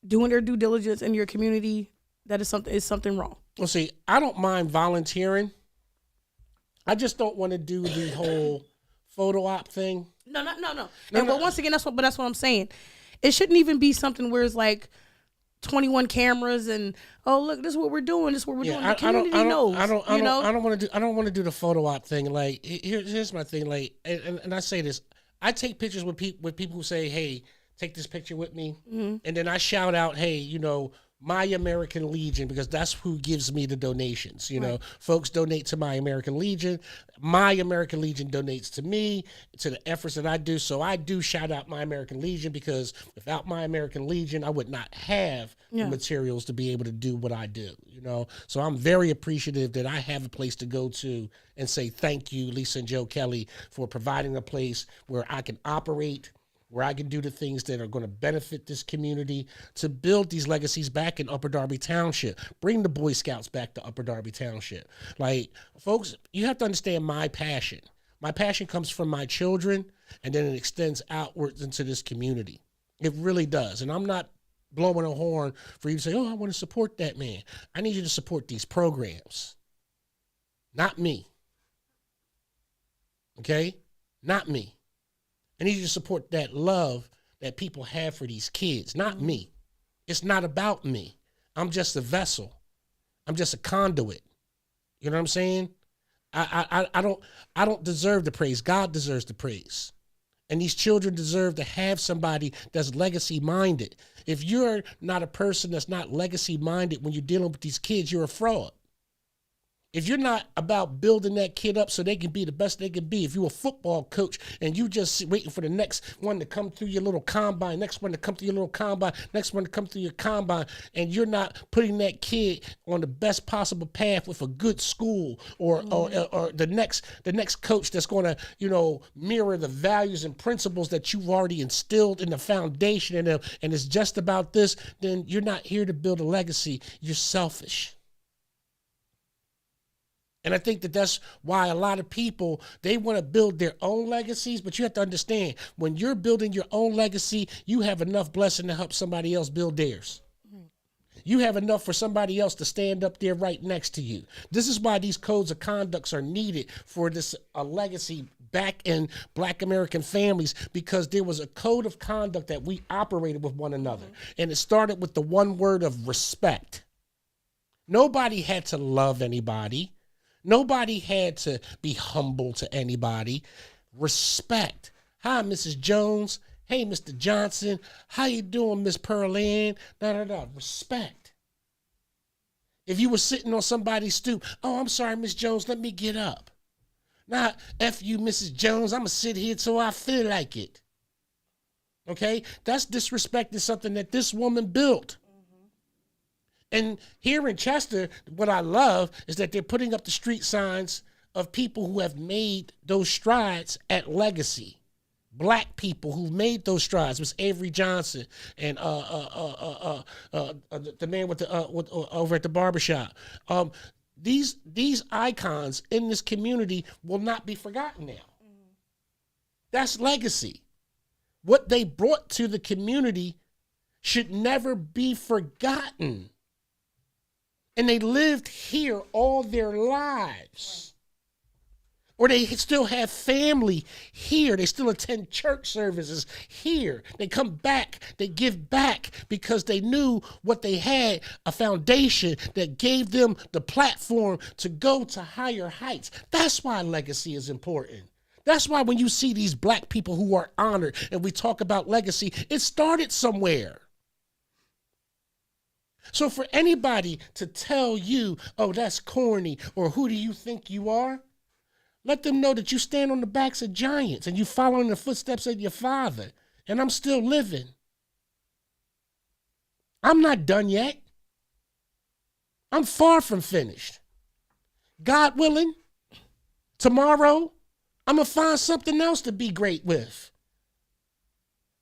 doing their due diligence in your community, that is something wrong. Well, see, I don't mind volunteering. I just don't want to do the whole photo op thing. No. But once again, that's what I'm saying. It shouldn't even be something where it's like 21 cameras and look, this is what we're doing. This is what we're doing. The community knows. I don't want to do the photo op thing. Like here's my thing. Like and I say this. I take pictures with people who say, hey, take this picture with me. Mm-hmm. And then I shout out, hey, My American Legion, because that's who gives me the donations. You know, folks donate to My American Legion. My American Legion donates to me, to the efforts that I do. So I do shout out My American Legion, because without My American Legion, I would not have the materials to be able to do what I do, you know. So I'm very appreciative that I have a place to go to and say thank you, Lisa and Joe Kelly, for providing a place where I can operate, where I can do the things that are going to benefit this community, to build these legacies back in Upper Darby Township, bring the Boy Scouts back to Upper Darby Township. Like, folks, you have to understand my passion. My passion comes from my children, and then it extends outwards into this community. It really does. And I'm not blowing a horn for you to say, oh, I want to support that man. I need you to support these programs, not me. Okay? Not me. I need you to support that love that people have for these kids, not me. It's not about me. I'm just a vessel. I'm just a conduit. You know what I'm saying? I don't deserve the praise. God deserves the praise. And these children deserve to have somebody that's legacy minded. If you're not a person that's not legacy minded when you're dealing with these kids, you're a fraud. If you're not about building that kid up so they can be the best they can be, if you're a football coach and you just waiting for the next one to come through your little combine, next one to come through your little combine, next one to come through your combine, and you're not putting that kid on the best possible path with a good school or the next coach that's going to, you know, mirror the values and principles that you've already instilled in the foundation in them, and it's just about this, then you're not here to build a legacy. You're selfish. And I think that that's why a lot of people, they want to build their own legacies, but you have to understand, when you're building your own legacy, you have enough blessing to help somebody else build theirs. You have enough for somebody else to stand up there right next to you. This is why these codes of conducts are needed for this legacy back in Black American families, because there was a code of conduct that we operated with one another. And it started with the one word of respect. Nobody had to love anybody. Nobody had to be humble to anybody. Respect. Hi, Mrs. Jones. Hey, Mr. Johnson. How you doing, Miss Pearl Ann? Respect. If you were sitting on somebody's stoop, oh, I'm sorry, Miss Jones, let me get up. Now, F you, Mrs. Jones, I'm going to sit here till I feel like it. Okay? That's disrespecting something that this woman built. And here in Chester, what I love is that they're putting up the street signs of people who have made those strides at legacy. Black people who made those strides. Miss Avery Johnson and the man with the over at the barbershop. These icons in this community will not be forgotten now. That's legacy. What they brought to the community should never be forgotten. And they lived here all their lives. Or they still have family here. They still attend church services here. They come back, they give back because they knew what they had, a foundation that gave them the platform to go to higher heights. That's why legacy is important. That's why when you see these Black people who are honored and we talk about legacy, it started somewhere. So for anybody to tell you, oh, that's corny, or who do you think you are? Let them know that you stand on the backs of giants and you follow in the footsteps of your father. And I'm still living. I'm not done yet. I'm far from finished. God willing, tomorrow, I'm going to find something else to be great with.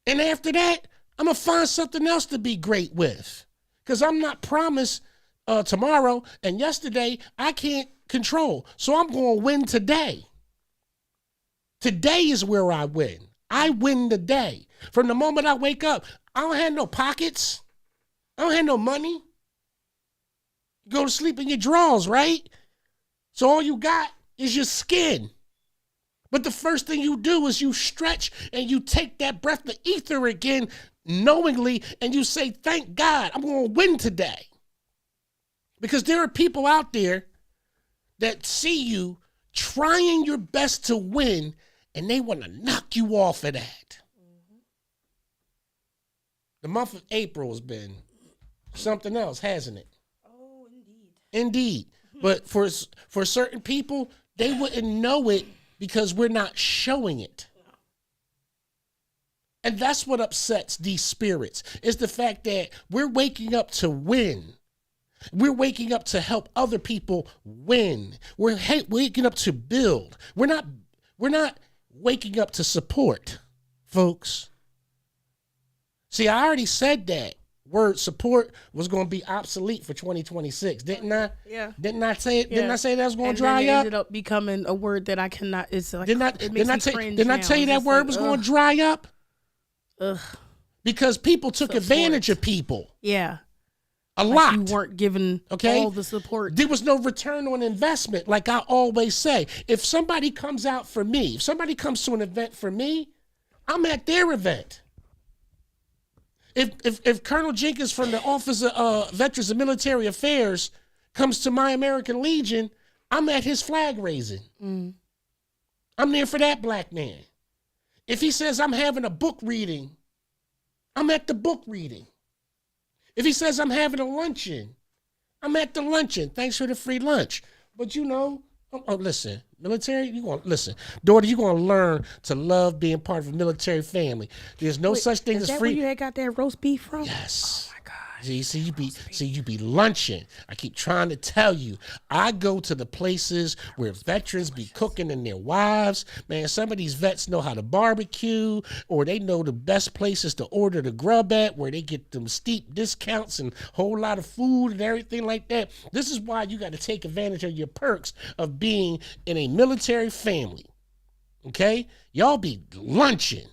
And after that, I'm going to find something else to be great with. Because I'm not promised tomorrow, and yesterday I can't control. So I'm going to win today. Today is where I win. I win the day. From the moment I wake up, I don't have no pockets. I don't have no money. You go to sleep in your drawers, right? So all you got is your skin. But the first thing you do is you stretch and you take that breath of ether again knowingly, and you say, thank God, I'm going to win today. Because there are people out there that see you trying your best to win, and they want to knock you off of that. The month of April has been something else, hasn't it? Oh, indeed. Indeed. But for certain people, they wouldn't know it because we're not showing it. And that's what upsets these spirits, is the fact that we're waking up to win. We're waking up to help other people win. We're waking up to build. We're not waking up to support, folks. See, I already said that word support was going to be obsolete for 2026, didn't I? Yeah. Didn't I say it? Yeah. Didn't I say that was going And to dry then it up? ended up becoming a word that I cannot. It's like Didn't it makes me cringe I now. tell you It's that just word like, was going to dry up? Ugh. Because people took Support. advantage of people. Yeah. A Like lot. you weren't given Okay? all the support. There was no return on investment. Like I always say, if somebody comes out for me, if somebody comes to an event for me, I'm at their event. If Colonel Jenkins from the Office of Veterans and Military Affairs comes to my American Legion, I'm at his flag raising. I'm there for that black man. If he says I'm having a book reading, I'm at the book reading. If he says I'm having a luncheon, I'm at the luncheon. Thanks for the free lunch. But you know, listen, military, daughter, you're gonna learn to love being part of a military family. There's no such thing Is as that free. where you had got that roast beef from? Yes. Oh my God. See, you be lunching. I keep trying to tell you. I go to the places where veterans be cooking and their wives. Man, some of these vets know how to barbecue, or they know the best places to order the grub at, where they get them steep discounts and a whole lot of food and everything like that. This is why you got to take advantage of your perks of being in a military family. Y'all be lunching.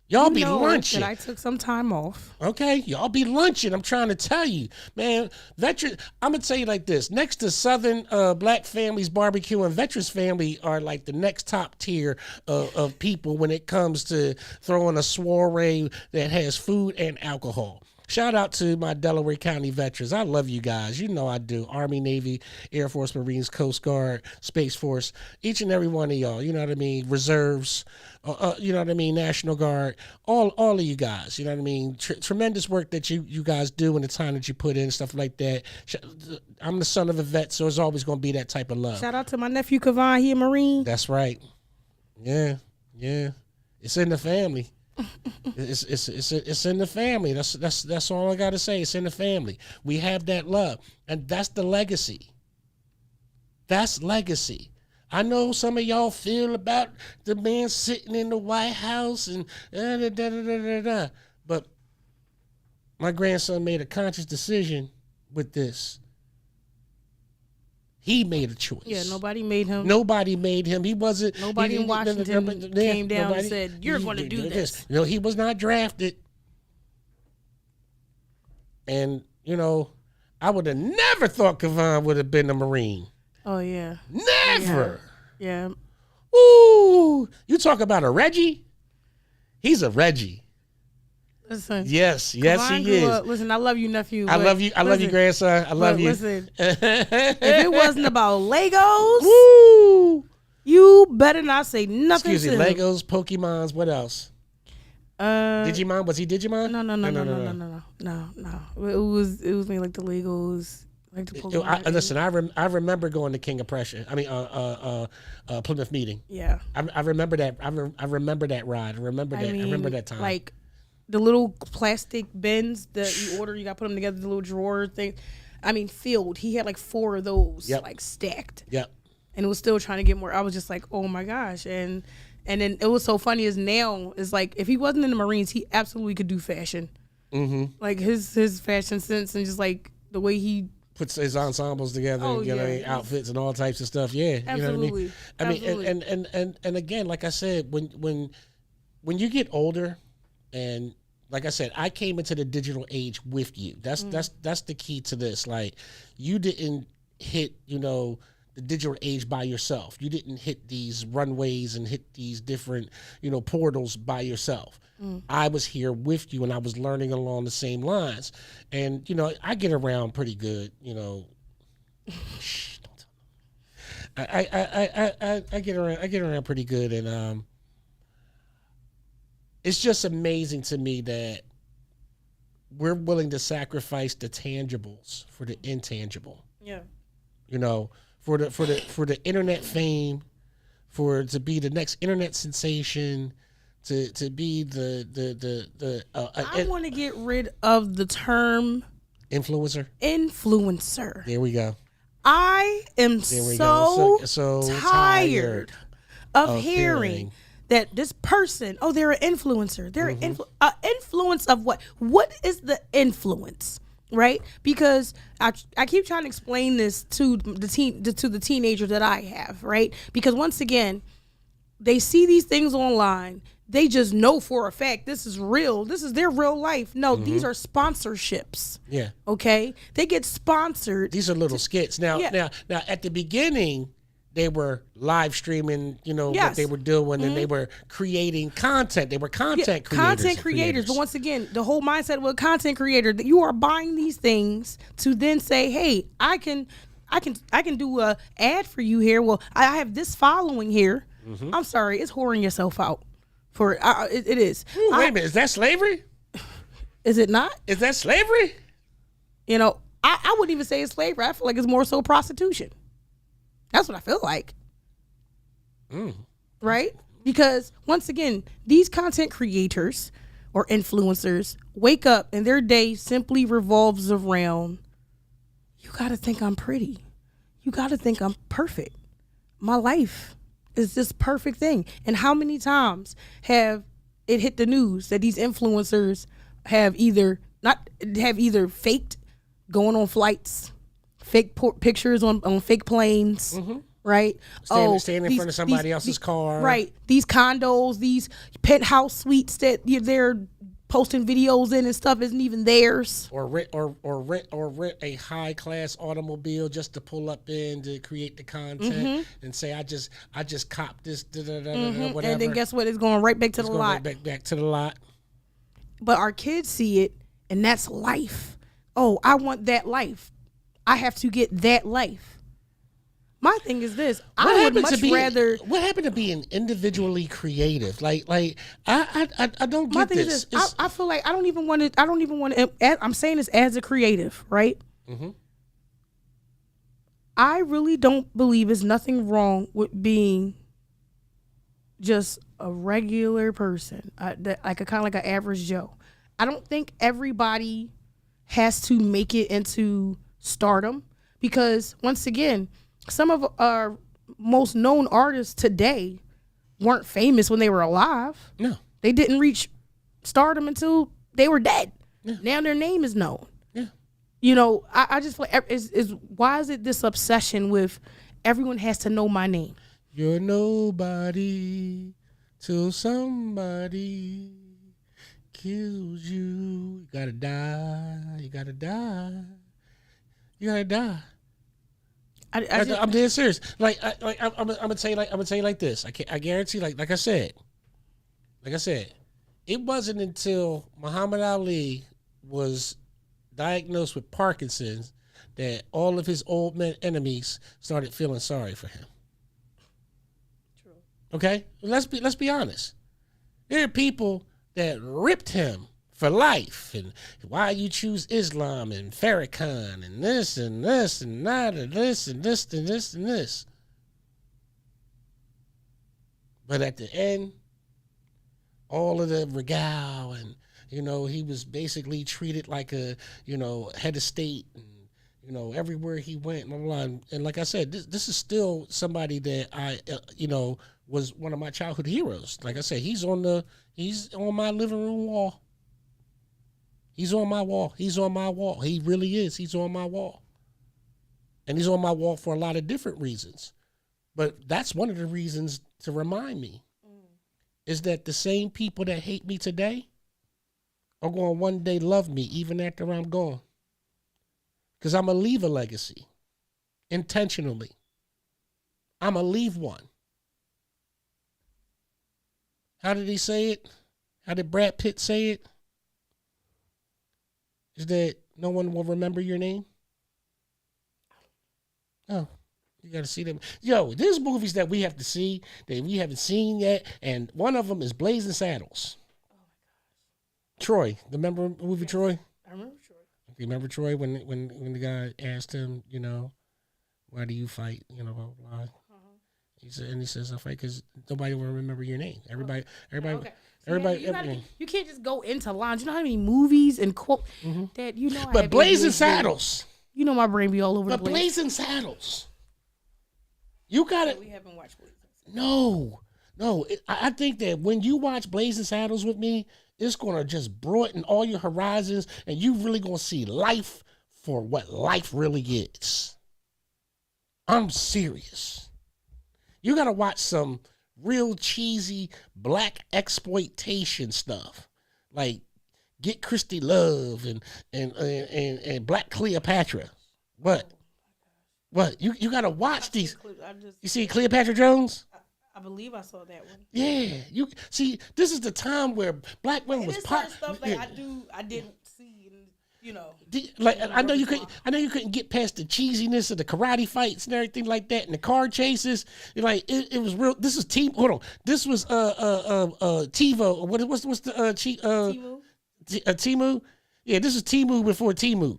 Y'all be lunching. That I took some time off. Okay, y'all be lunching. I'm trying to tell you, man. I'm gonna tell you like this: next to Southern black families barbecue and veterans family are like the next top tier of people when it comes to throwing a soiree that has food and alcohol. Shout out to my Delaware County veterans. I love you guys. You know I do. Army, Navy, Air Force, Marines, Coast Guard, Space Force. Each and every one of y'all. You know what I mean? Reserves. You know what I mean? National Guard. All of you guys. You know what I mean? Tremendous work that you guys do and the time that you put in, stuff like that. I'm the son of a vet, so it's always going to be that type of love. Shout out to my nephew Kavan. He a Marine. That's right. Yeah. It's in the family. It's in the family. That's all I gotta say. It's in the family. We have that love, and that's the legacy. That's legacy. I know some of y'all feel about the man sitting in the White House and but my grandson made a conscious decision with this. He made a choice. Yeah, nobody made him. Nobody made him. He wasn't. Nobody in Washington came down and said, "You're going to do this." You know, he was not drafted. And, you know, I would have never thought Kavan would have been a Marine. Oh, yeah. Never. Yeah. Ooh, you talk about a Reggie? He's a Reggie. Listen. Yes, Kavan he is. Listen, I love you, nephew. I love you, grandson. I love you. Listen, if it wasn't about Legos, Woo! you better not say nothing. Excuse me, Legos, Pokemons, what else? Digimon? Digimon? Was he Digimon? No. It was me like the Legos, like the Pokemon. Listen, I remember going to King of Prussia. I mean, Plymouth Meeting. Yeah. I remember that. I remember that ride. I remember that time. Like the little plastic bins that you order, you got to put them together, the little drawer thing. I mean, filled. He had like 4 of those, like stacked. Yep. And it was still trying to get more. I was just like, oh my gosh. And then it was so funny is now is like if he wasn't in the Marines, he absolutely could do fashion. Mm-hmm. Like his fashion sense and just like the way he puts his ensembles together and outfits and all types of stuff. Yeah, absolutely. You know what I mean? And again, like I said, when you get older, and like I said, I came into the digital age with you. That's the key to this. Like you didn't hit, the digital age by yourself. You didn't hit these runways and hit these different, portals by yourself. I was here with you and I was learning along the same lines. And, I get around pretty good, Shh, don't tell me. I get around pretty good, and it's just amazing to me that we're willing to sacrifice the tangibles for the intangible. Yeah. You know, for the internet fame, for to be the next internet sensation, to be I want to get rid of the term influencer. Influencer. There we go. I am so tired of hearing that this person, oh, they're an influencer. They're an influence of what? What is the influence? Right? Because I keep trying to explain this to the teenager that I have, right? Because once again, they see these things online. They just know for a fact this is real. This is their real life. No, these are sponsorships. Yeah. Okay? They get sponsored. These are little skits. Now at the beginning, they were live streaming, what they were doing, and they were creating content. They were content creators. But once again, the whole mindset with a content creator, that you are buying these things to then say, hey, I can do a ad for you here. Well, I have this following here. I'm sorry, it's whoring yourself out. For it is. Ooh, wait a minute, is that slavery? Is it not? Is that slavery? I wouldn't even say it's slavery. I feel like it's more so prostitution. That's what I feel like. Right? Because once again, these content creators or influencers wake up and their day simply revolves around, you got to think I'm pretty. You got to think I'm perfect. My life is this perfect thing. And how many times have it hit the news that these influencers have either faked going on flights, fake pictures on fake planes, right? Standing in front of somebody else's car. Right. These condos, these penthouse suites that they're posting videos in and stuff isn't even theirs. Or rent a high class automobile just to pull up in to create the content and say I just copped this whatever. And then guess what? It's going right back to the lot. Right back to the lot. But our kids see it, and that's life. Oh, I want that life. I have to get that life. My thing is this: I would much rather. What happened to being individually creative? Like I don't get my thing this. Is this I feel like I don't even want to. I'm saying this as a creative, right? I really don't believe there's nothing wrong with being just a regular person, like a kind of like an average Joe. I don't think everybody has to make it into stardom, because once again, some of our most known artists today weren't famous when they were alive. No. They didn't reach stardom until they were dead. Yeah. Now their name is known. Yeah. I just feel like why is it this obsession with everyone has to know my name? You're nobody till somebody kills you. You gotta die. You gotta die. You gotta die. I'm dead serious. I'm gonna tell you like this. I guarantee, like I said, it wasn't until Muhammad Ali was diagnosed with Parkinson's that all of his old men enemies started feeling sorry for him. True. Okay, let's be honest. There are people that ripped him for life, and why you choose Islam and Farrakhan and this and this and that and this and this and this and this. But at the end, all of the regal and he was basically treated like a head of state, and everywhere he went, blah, blah, blah. And like I said, this is still somebody that I was one of my childhood heroes. Like I said, he's on my living room wall. He's on my wall. He's on my wall. He really is. He's on my wall. And he's on my wall for a lot of different reasons. But that's one of the reasons to remind me is that the same people that hate me today are going to one day love me even after I'm gone. Because I'm going to leave a legacy intentionally. I'm going to leave one. How did he say it? How did Brad Pitt say it? Is that no one will remember your name? Oh, you got to see them. Yo, there's movies that we have to see that we haven't seen yet, and one of them is Blazing Saddles. Oh, my gosh. Troy. Remember the movie Troy? I remember Troy. You remember Troy when the guy asked him, why do you fight? Blah blah blah. He says I fight because nobody will remember your name. Everybody. Okay. So Everybody. you can't just go into lines. You know how many movies and quote that But Blazing Saddles. You know my brain be all over the But place. Blazing Saddles. You got it. We haven't watched Blazing Saddles. No. I think that when you watch Blazing Saddles with me, it's gonna just broaden all your horizons, and you really gonna see life for what life really is. I'm serious. You gotta watch some real cheesy black exploitation stuff, like Get Christy Love and Black Cleopatra. What? You gotta watch these. You see Cleopatra Jones? I believe I saw that one. Yeah, you see. This is the time where black women was stuff like I didn't see, and Like I know you couldn't get past the cheesiness of the karate fights and everything like that, and the car chases. Like it was real. This is team. Hold on. This was TiVo. What's the Timu? Timu? Yeah, this is Timu before Timu.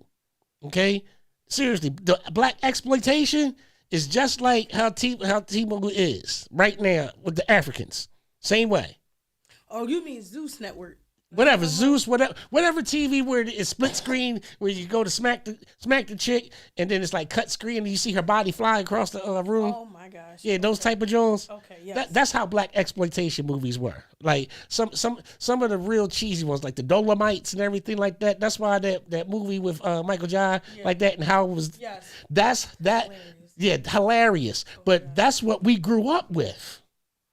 Okay, seriously, the black exploitation is just like how Timu is right now with the Africans. Same way. Oh, you mean Zeus Network? Whatever, Zeus, whatever TV where it's split screen, where you go to smack the chick, and then it's like cut screen, and you see her body fly across the room. Oh my gosh! Yeah, those type of Jones. Okay, yes. That's how black exploitation movies were. Like some of the real cheesy ones, like the Dolomites and everything like that. That's why that movie with Michael Jai, like that, and how it was. Yes. That's that. Hilarious. Yeah, hilarious. But that's what we grew up with.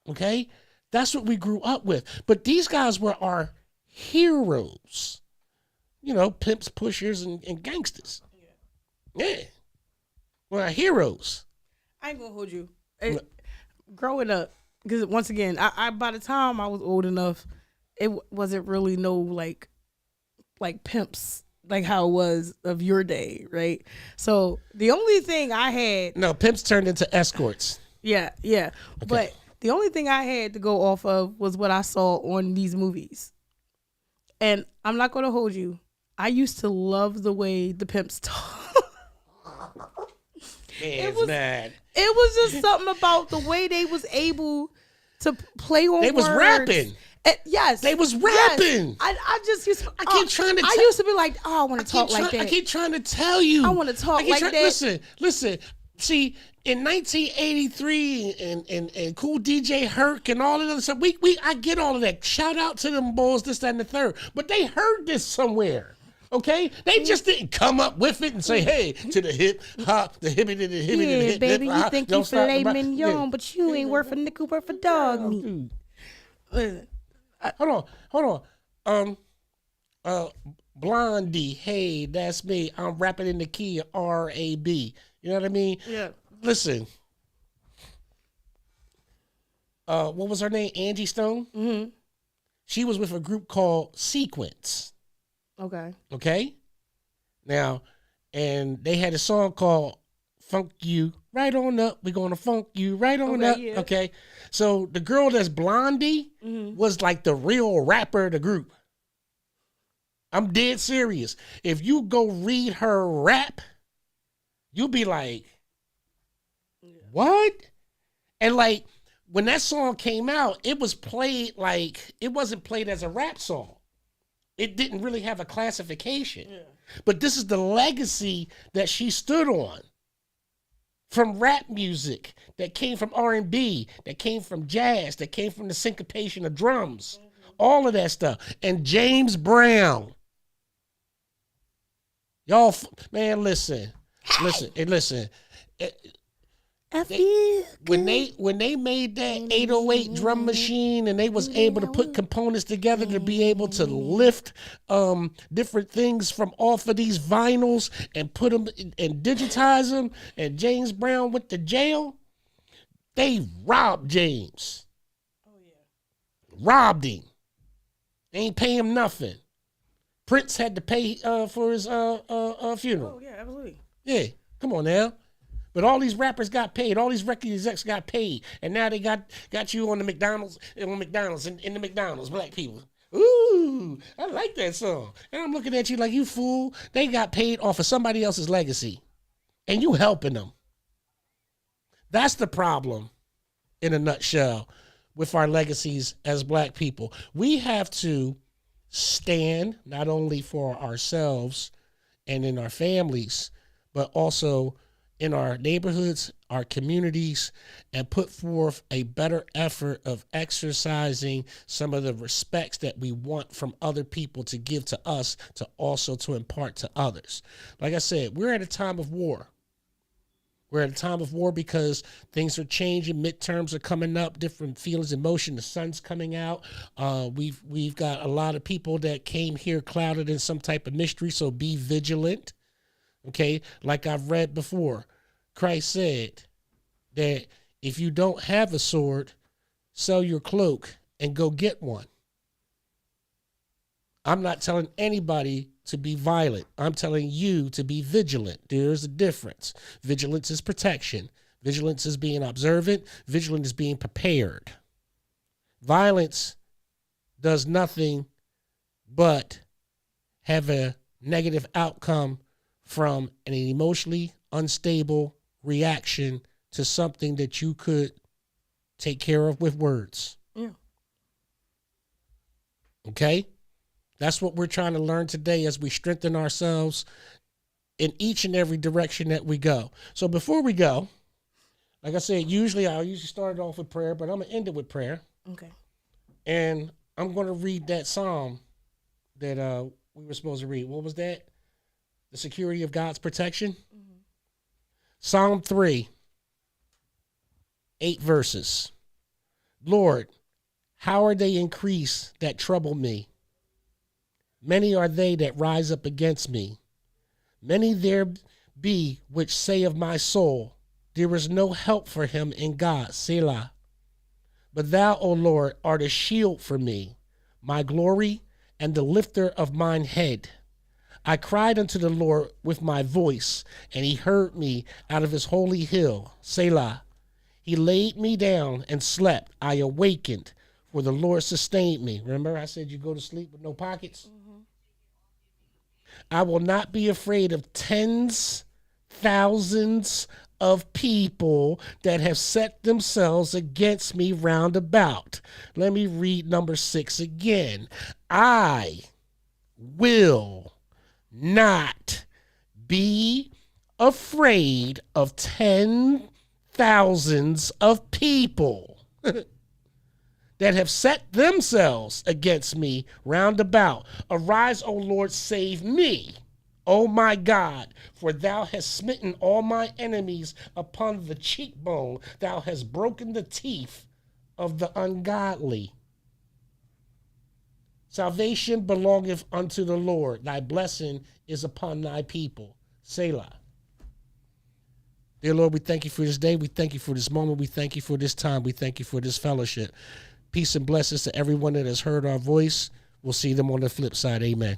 Okay, that's what we grew up with. But these guys were our heroes, pimps, pushers, and gangsters. Yeah, we're our heroes. I ain't gonna hold you. Growing up, because once again, I by the time I was old enough, it wasn't really no like pimps like how it was of your day, right? So the only thing I had, no, pimps turned into escorts. Yeah, okay. But the only thing I had to go off of was what I saw on these movies. And I'm not going to hold you. I used to love the way the pimps talk. It was just something about the way they was able to play on They words. was rapping. Yes. They was rapping. Yes. I just used to. I used to be like, I want to talk like that. I keep trying to tell you. I want to talk like that. Listen. See, in 1983 and Cool DJ Herc and all of that other stuff, I get all of that. Shout out to them boys, this, that, and the third. But they heard this somewhere. Okay? They just didn't come up with it and say, hey, to the hip, hop, the hippie to the hippie to the hip. Baby, hip, you think you filet mignon, but you ain't worth a nickel worth of dog meat. Listen. Hold on. Blondie, hey, that's me. I'm rapping in the key of R-A-B. You know what I mean? Yeah. Listen. What was her name? Angie Stone? Mm-hmm. She was with a group called Sequence. Okay? Now, and they had a song called Funk You Right On Up. We're going to funk you right on up. Yeah. Okay? So the girl that's Blondie was like the real rapper of the group. I'm dead serious. If you go read her rap, you'll be like, what? And like, when that song came out, it was played like, it wasn't played as a rap song. It didn't really have a classification. Yeah. But this is the legacy that she stood on. From rap music, that came from R&B, that came from jazz, that came from the syncopation of drums. All of that stuff. And James Brown. Y'all, man, listen. When they made that 808 drum machine and they was able to put components together to be able to lift different things from off of these vinyls and put them and digitize them, and James Brown went to jail, they robbed James. Oh yeah. Robbed him. They ain't pay him nothing. Prince had to pay for his funeral. Oh yeah, absolutely. Yeah, come on now. But all these rappers got paid. All these record execs got paid, and now they got you on the McDonald's in the McDonald's, black people. Ooh, Ooh, I like that song. And I'm looking at you like, you fool. They got paid off of somebody else's legacy. And you helping them. That's the problem in a nutshell with our legacies as black people. We have to stand not only for ourselves and in our families, but also in our neighborhoods, our communities, and put forth a better effort of exercising some of the respects that we want from other people to give to us, to also to impart to others. Like I said, we're at a time of war. We're at a time of war because things are changing. Midterms are coming up, different feelings, emotion. The sun's coming out. We've got a lot of people that came here clouded in some type of mystery, so be vigilant. Okay, like I've read before, Christ said that if you don't have a sword, sell your cloak and go get one. I'm not telling anybody to be violent. I'm telling you to be vigilant. There's a difference. Vigilance is protection. Vigilance is being observant. Vigilance is being prepared. Violence does nothing but have a negative outcome from an emotionally unstable reaction to something that you could take care of with words. Yeah. Okay? That's what we're trying to learn today as we strengthen ourselves in each and every direction that we go. So before we go, like I said, I usually start it off with prayer, but I'm going to end it with prayer. Okay. And I'm going to read that psalm that we were supposed to read. What was that? The security of God's protection. Mm-hmm. Psalm 3, 8 verses. Lord, how are they increased that trouble me? Many are they that rise up against me. Many there be which say of my soul, there is no help for him in God, Selah. But thou, O Lord, art a shield for me, my glory, and the lifter of mine head. I cried unto the Lord with my voice, and he heard me out of his holy hill, Selah. He laid me down and slept. I awakened, for the Lord sustained me. Remember I said you go to sleep with no pockets? Mm-hmm. I will not be afraid of tens, thousands of people that have set themselves against me round about. Let me read number 6 again. I will not be afraid of 10,000s of people that have set themselves against me round about. Arise, O Lord, save me, O my God, for thou hast smitten all my enemies upon the cheekbone. Thou hast broken the teeth of the ungodly. Salvation belongeth unto the Lord. Thy blessing is upon thy people. Selah. Dear Lord, we thank you for this day. We thank you for this moment. We thank you for this time. We thank you for this fellowship. Peace and blessings to everyone that has heard our voice. We'll see them on the flip side. Amen.